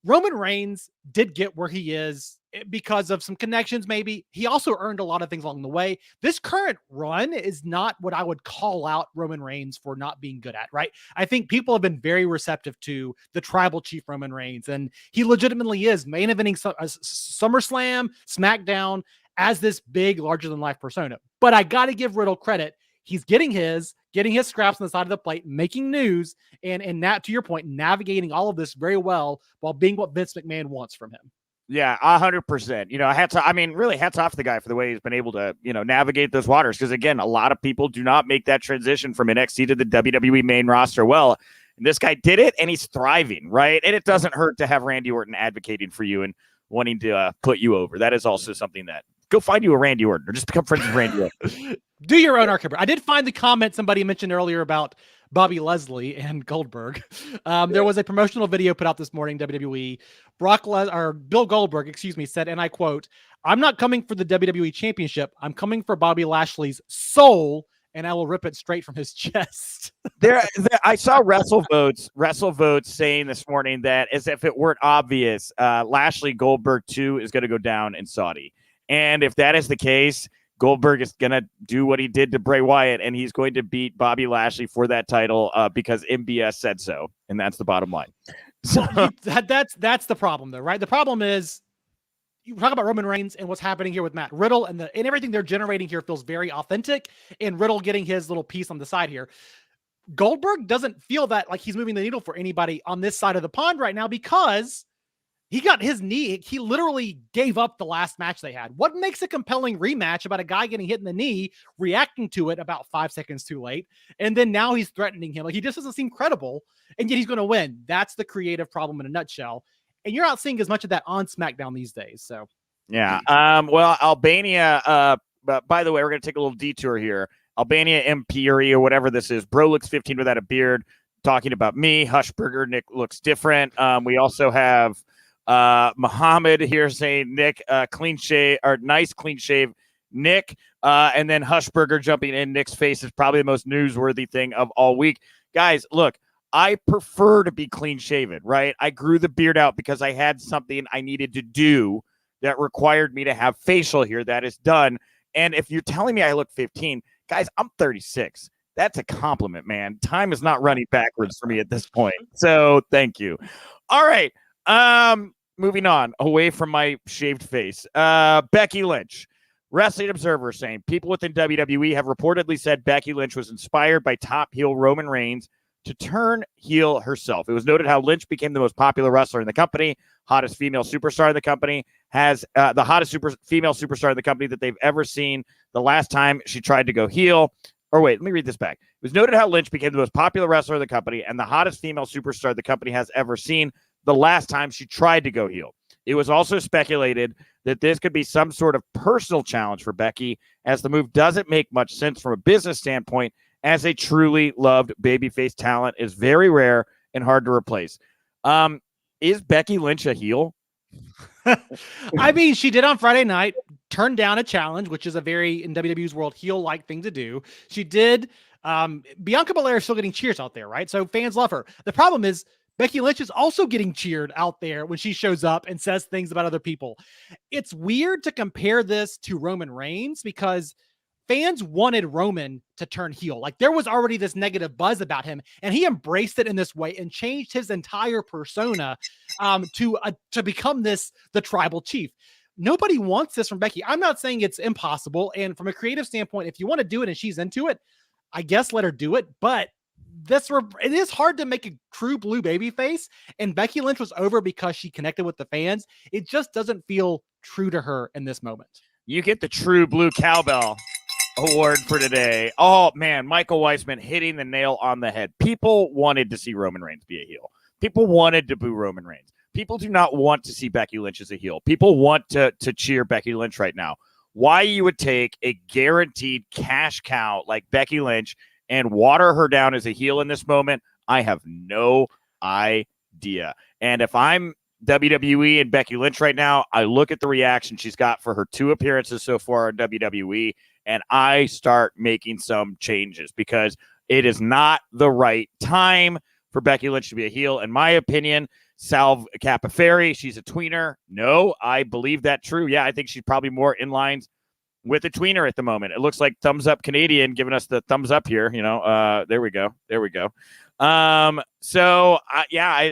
S2: Roman Reigns did get where he is because of some connections, maybe. He also earned a lot of things along the way. This current run is not what I would call out Roman Reigns for not being good at, right? I think people have been very receptive to the tribal chief Roman Reigns, and he legitimately is main eventing SummerSlam, SmackDown as this big, larger-than-life persona. But I got to give Riddle credit. He's getting his scraps on the side of the plate, making news, and that, to your point, navigating all of this very well while being what Vince McMahon wants from him.
S1: Yeah, 100%. You know, hats off to the guy for the way he's been able to, you know, navigate those waters. Because again, a lot of people do not make that transition from NXT to the WWE main roster well. And this guy did it, and he's thriving, right? And it doesn't hurt to have Randy Orton advocating for you and wanting to put you over. That is also something that go find you a Randy Orton or just become friends with Randy Orton.
S2: Do your own archive. I did find the comment somebody mentioned earlier about Bobby Leslie and Goldberg. There was a promotional video put out this morning, WWE. Bill Goldberg, said, and I quote, "I'm not coming for the WWE Championship. I'm coming for Bobby Lashley's soul, and I will rip it straight from his chest."
S1: I saw WrestleVotes saying this morning that as if it weren't obvious, Lashley Goldberg 2 is going to go down in Saudi. And if that is the case, Goldberg is going to do what he did to Bray Wyatt, and he's going to beat Bobby Lashley for that title because MBS said so. And that's the bottom line. So
S2: that's the problem, though, right? The problem is you talk about Roman Reigns and what's happening here with Matt Riddle, and everything they're generating here feels very authentic, and Riddle getting his little piece on the side here. Goldberg doesn't feel that like he's moving the needle for anybody on this side of the pond right now because he got his knee. He literally gave up the last match they had. What makes a compelling rematch about a guy getting hit in the knee, reacting to it about 5 seconds too late, and then now he's threatening him? Like, he just doesn't seem credible, and yet he's going to win. That's the creative problem in a nutshell. And you're not seeing as much of that on SmackDown these days. So,
S1: yeah. Well, Albania, by the way, we're going to take a little detour here. Albania Imperi or whatever this is. Bro looks 15 without a beard. Talking about me. Hushberger, Nick looks different. We also have Muhammad here saying Nick, clean shave or nice clean shave Nick. And then Hushberger jumping in. Nick's face is probably the most newsworthy thing of all week. Guys, look, I prefer to be clean shaven, right? I grew the beard out because I had something I needed to do that required me to have facial hair. That is done. And if you're telling me I look 15, guys, I'm 36. That's a compliment, man. Time is not running backwards for me at this point. So thank you. All right. Moving on away from my shaved face. Becky Lynch. Wrestling Observer saying people within WWE have reportedly said Becky Lynch was inspired by top heel Roman Reigns to turn heel herself. It was noted how Lynch became the most popular wrestler in the company, hottest female superstar in the company, has the hottest female superstar in the company that they've ever seen the last time she tried to go heel. Or wait, let me read this back. It was noted how Lynch became the most popular wrestler in the company and the hottest female superstar the company has ever seen the last time she tried to go heel. It was also speculated that this could be some sort of personal challenge for Becky, as the move doesn't make much sense from a business standpoint, as a truly loved babyface talent is very rare and hard to replace. Is Becky Lynch a heel?
S2: I mean, she did on Friday night turn down a challenge, which is a very, in WWE's world, heel-like thing to do. She did. Bianca Belair is still getting cheers out there, right? So fans love her. The problem is Becky Lynch is also getting cheered out there when she shows up and says things about other people. It's weird to compare this to Roman Reigns because fans wanted Roman to turn heel. Like, there was already this negative buzz about him, and he embraced it in this way and changed his entire persona to become the tribal chief. Nobody wants this from Becky. I'm not saying it's impossible. And from a creative standpoint, if you want to do it and she's into it, I guess let her do it. But it is hard to make a true blue baby face. And Becky Lynch was over because she connected with the fans. It just doesn't feel true to her in this moment.
S1: You get the true blue cowbell award for today. Oh man, Michael Wiseman hitting the nail on the head. People wanted to see Roman Reigns be a heel. People wanted to boo Roman Reigns. People do not want to see Becky Lynch as a heel. People want to cheer Becky Lynch right now. Why you would take a guaranteed cash cow like Becky Lynch and water her down as a heel in this moment, I have no idea. And if I'm WWE and Becky Lynch right now, I look at the reaction she's got for her 2 appearances so far on WWE, and I start making some changes because it is not the right time for Becky Lynch to be a heel. In my opinion, Salve Capaferri, she's a tweener. No, I believe that true. Yeah, I think she's probably more in lines with a tweener at the moment. It looks like Thumbs Up Canadian giving us the thumbs up here. There we go.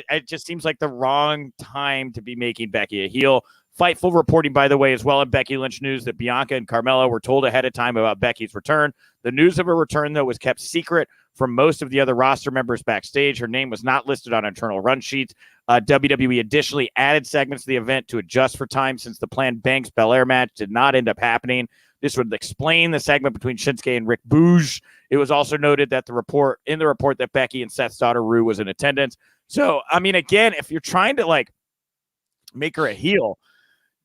S1: It just seems like the wrong time to be making Becky a heel. Fightful reporting, by the way, as well in Becky Lynch news that Bianca and Carmella were told ahead of time about Becky's return. The news of her return, though, was kept secret from most of the other roster members backstage. Her name was not listed on internal run sheets. WWE additionally added segments to the event to adjust for time since the planned Banks Belair match did not end up happening. This would explain the segment between Shinsuke and Rick Booge. It was also noted that the report that Becky and Seth's daughter Rue was in attendance. So, I mean, again, if you're trying to like make her a heel,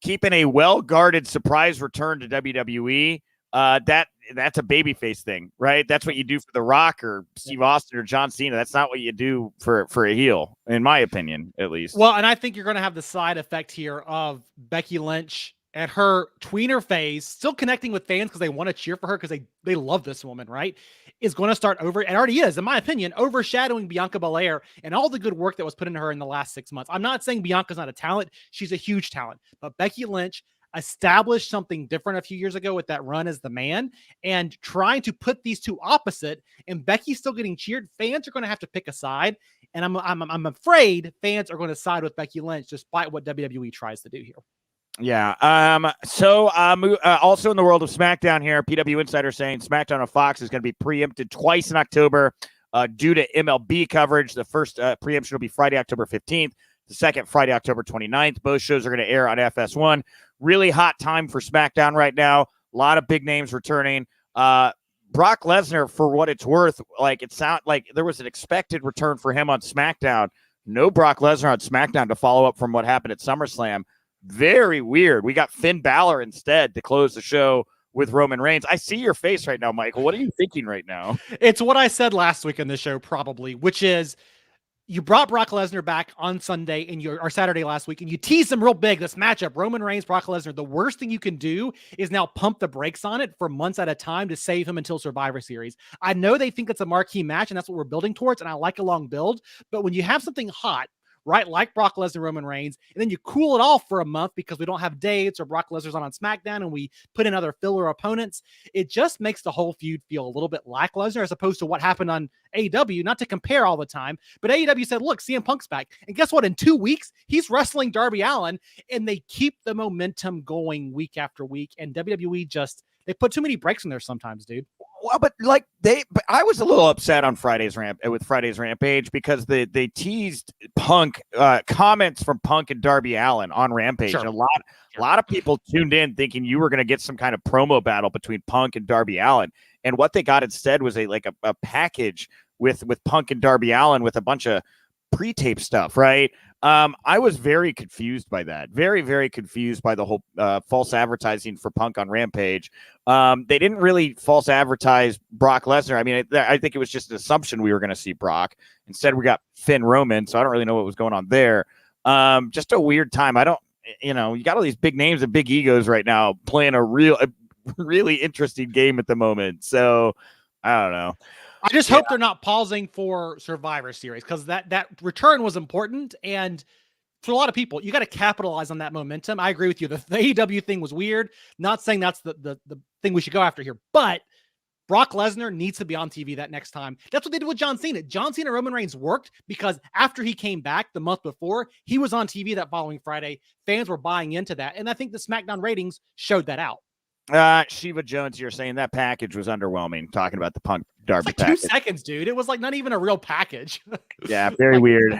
S1: keeping a well-guarded surprise return to WWE, that's a babyface thing, right? That's what you do for The Rock or Steve Austin or John Cena. That's not what you do for a heel, in my opinion, at least.
S2: Well, and I think you're going to have the side effect here of Becky Lynch and her tweener phase, still connecting with fans because they want to cheer for her because they love this woman, right? Is going to start and already is, in my opinion, overshadowing Bianca Belair and all the good work that was put into her in the last 6 months. I'm not saying Bianca's not a talent. She's a huge talent. But Becky Lynch established something different a few years ago with that run as the man, and trying to put these two opposite, and Becky's still getting cheered. Fans are going to have to pick a side, and I'm afraid fans are going to side with Becky Lynch despite what WWE tries to do here.
S1: Yeah. So also in the world of SmackDown here, PW Insider saying SmackDown on Fox is going to be preempted twice in October due to MLB coverage. The first preemption will be Friday, October 15th. The second, Friday, October 29th. Both shows are going to air on FS1. Really hot time for SmackDown right now. A lot of big names returning. Brock Lesnar, for what it's worth, like it sounded like there was an expected return for him on SmackDown. No Brock Lesnar on SmackDown to follow up from what happened at SummerSlam. Very weird. We got Finn Balor instead to close the show with Roman Reigns. I see your face right now, Michael. What are you thinking right now?
S2: It's what I said last week in the show, probably, which is you brought Brock Lesnar back on Sunday or Saturday last week, and you teased him real big. This matchup, Roman Reigns, Brock Lesnar. The worst thing you can do is now pump the brakes on it for months at a time to save him until Survivor Series. I know they think it's a marquee match, and that's what we're building towards, and I like a long build. But when you have something hot, right, like Brock Lesnar, Roman Reigns, and then you cool it off for a month because we don't have dates or Brock Lesnar's on SmackDown and we put in other filler opponents, it just makes the whole feud feel a little bit lackluster as opposed to what happened on AEW, not to compare all the time, but AEW said, look, CM Punk's back. And guess what? In 2 weeks, he's wrestling Darby Allin, and they keep the momentum going week after week, and WWE they put too many breaks in there sometimes, dude.
S1: Well, but I was a little upset on Friday's Rampage because they teased Punk comments from Punk and Darby Allin on Rampage. Sure. A lot of people tuned in thinking you were going to get some kind of promo battle between Punk and Darby Allin, and what they got instead was a package with Punk and Darby Allin with a bunch of pre-tape stuff, right? I was very confused by that. Very, very confused by the whole false advertising for Punk on Rampage. They didn't really false advertise Brock Lesnar. I mean, I think it was just an assumption we were going to see Brock. Instead, we got Finn Roman, so I don't really know what was going on there. Just a weird time. You got all these big names and big egos right now playing a really interesting game at the moment. So, I don't know.
S2: I just hope they're not pausing for Survivor Series because that return was important. And for a lot of people, you got to capitalize on that momentum. I agree with you. The AEW thing was weird. Not saying that's the thing we should go after here, but Brock Lesnar needs to be on TV that next time. That's what they did with John Cena. John Cena, Roman Reigns worked because after he came back the month before, he was on TV that following Friday. Fans were buying into that. And I think the SmackDown ratings showed that out.
S1: Shiva Jones, you're saying that package was underwhelming, talking about the Punk Darby
S2: package. 2 seconds, dude. It was like not even a real package.
S1: Yeah, very weird.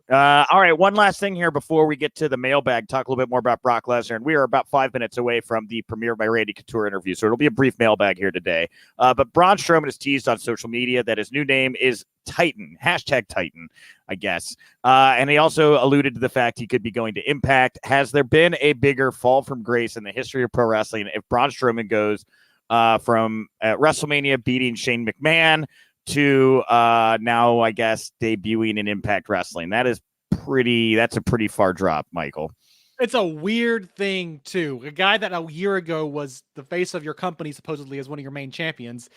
S1: All right, one last thing here before we get to the mailbag, talk a little bit more about Brock Lesnar. And we are about 5 minutes away from the premiere of my Randy Couture interview, so it'll be a brief mailbag here today. But Braun Strowman has teased on social media that his new name is Titan, #Titan, I guess. And he also alluded to the fact he could be going to Impact. Has there been a bigger fall from grace in the history of pro wrestling if Braun Strowman goes from WrestleMania beating Shane McMahon to now, I guess, debuting in Impact Wrestling? That's a pretty far drop, Michael.
S2: It's a weird thing, too. A guy that a year ago was the face of your company, supposedly as one of your main champions.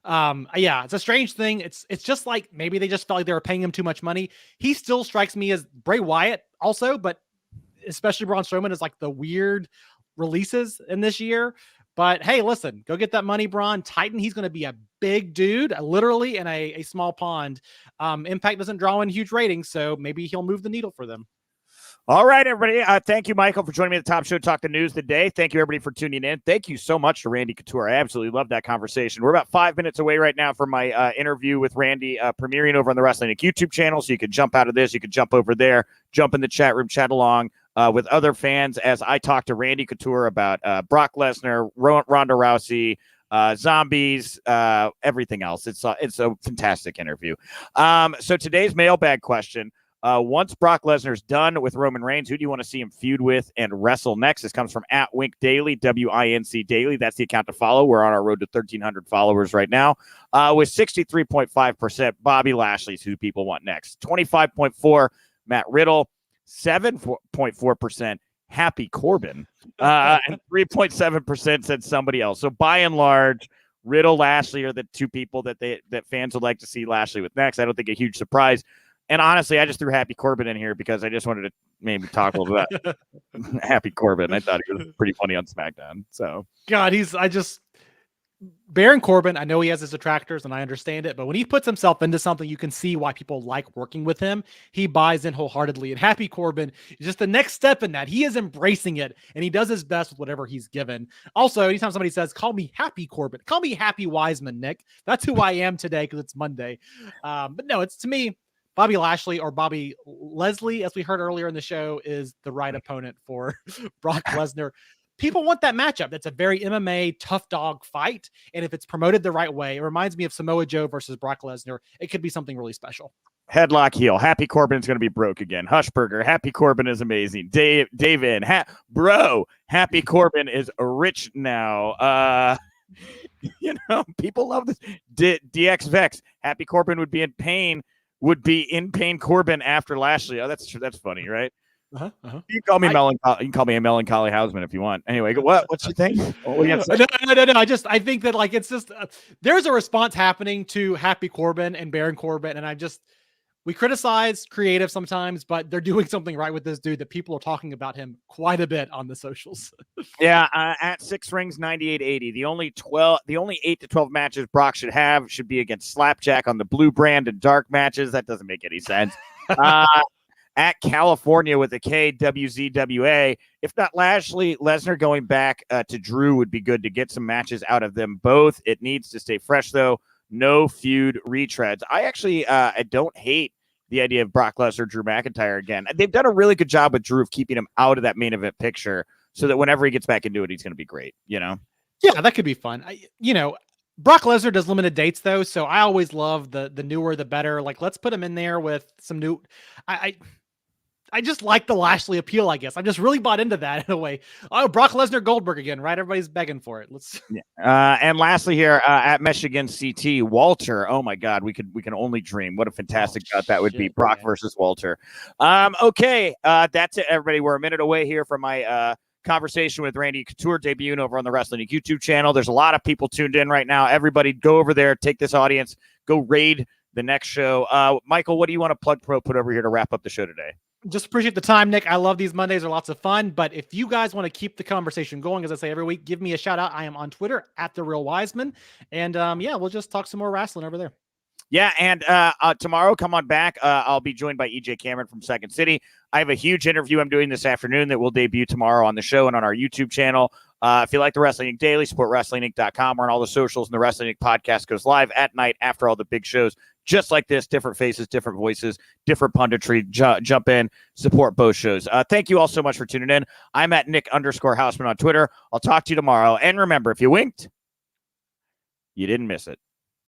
S2: Yeah, it's a strange thing. It's just like maybe they just felt like they were paying him too much money. He still strikes me as Bray Wyatt also, but especially Braun Strowman is like the weird releases in this year. But hey, listen, go get that money, Braun. Titan, he's going to be a big dude, literally in a small pond. Impact doesn't draw in huge ratings, so maybe he'll move the needle for them.
S1: All right, everybody. Thank you, Michael, for joining me at the Top Show Talk the News today. Thank you, everybody, for tuning in. Thank you so much to Randy Couture. I absolutely love that conversation. We're about 5 minutes away right now from my interview with Randy premiering over on the Wrestling Nick YouTube channel. So you can jump out of this. You can jump over there, jump in the chat room, chat along with other fans as I talk to Randy Couture about Brock Lesnar, Ronda Rousey, zombies, everything else. It's a fantastic interview. So today's mailbag question. Once Brock Lesnar's done with Roman Reigns, who do you want to see him feud with and wrestle next? This comes from @Wink Daily, WINC Daily. That's the account to follow. We're on our road to 1,300 followers right now. With 63.5%, Bobby Lashley's who people want next. 25.4%, Matt Riddle. 7.4%, Happy Corbin. And 3.7% said somebody else. So by and large, Riddle, Lashley are the two people that fans would like to see Lashley with next. I don't think a huge surprise. And honestly, I just threw Happy Corbin in here because I just wanted to maybe talk a little bit about Happy Corbin. I thought he was pretty funny on SmackDown. So
S2: God, Baron Corbin, I know he has his detractors and I understand it, but when he puts himself into something, you can see why people like working with him. He buys in wholeheartedly. And Happy Corbin is just the next step in that. He is embracing it and he does his best with whatever he's given. Also, anytime somebody says, call me Happy Corbin, call me Happy Wiseman, Nick. That's who I am today because it's Monday. But no, it's to me, Bobby Lashley or Bobby Leslie, as we heard earlier in the show, is the right opponent for Brock Lesnar. People want that matchup. That's a very MMA tough dog fight. And if it's promoted the right way, it reminds me of Samoa Joe versus Brock Lesnar. It could be something really special.
S1: Headlock heel. Happy Corbin's going to be broke again. Hushberger. Happy Corbin is amazing. David. Happy Corbin is rich now. People love this. DX Vex. Happy Corbin would be in pain Corbin after Lashley. Oh, that's funny, right? You can call me melancholy. You can call me a melancholy Hausman if you want. Anyway, what's your thing?
S2: No. I think that it's just there's a response happening to Happy Corbin and Baron Corbin, and we criticize creative sometimes, but they're doing something right with this dude that people are talking about him quite a bit on the socials.
S1: Yeah, at 6 rings 98.80. The only 8 to 12 matches Brock should be against Slapjack on the blue brand and dark matches. That doesn't make any sense. At California with a K, WZWA. If not Lashley, Lesnar going back to Drew would be good to get some matches out of them both. It needs to stay fresh, though. No feud retreads. I don't hate the idea of Brock Lesnar, Drew McIntyre again. They've done a really good job with Drew of keeping him out of that main event picture so that whenever he gets back into it, he's going to be great, Yeah,
S2: that could be fun. Brock Lesnar does limited dates, though, so I always love the newer, the better. Let's put him in there with some new... I just like the Lashley appeal, I guess. I'm just really bought into that in a way. Oh, Brock Lesnar Goldberg again, right? Everybody's begging for it.
S1: And lastly here at Michigan CT, Walter. Oh my God, we can only dream. What a fantastic cut that would be. Brock versus Walter. Okay, that's it, everybody. We're a minute away here from my conversation with Randy Couture debuting over on the Wrestling Nick YouTube channel. There's a lot of people tuned in right now. Everybody go over there, take this audience, go raid the next show. Michael, what do you want to put over here to wrap up the show today?
S2: Just appreciate the time, Nick. I love these Mondays. They're lots of fun. But if you guys want to keep the conversation going, as I say every week, give me a shout out. I am on Twitter @TheRealWiseman. And we'll just talk some more wrestling over there.
S1: Yeah, and tomorrow, come on back. I'll be joined by EJ Cameron from Second City. I have a huge interview I'm doing this afternoon that will debut tomorrow on the show and on our YouTube channel. If you like the Wrestling Inc. Daily, support WrestlingInc.com. We're on all the socials, and the Wrestling Inc. podcast goes live at night after all the big shows. Just like this, different faces, different voices, different punditry. Jump in, support both shows. Thank you all so much for tuning in. I'm at Nick_Hausman on Twitter. I'll talk to you tomorrow. And remember, if you winked, you didn't miss it.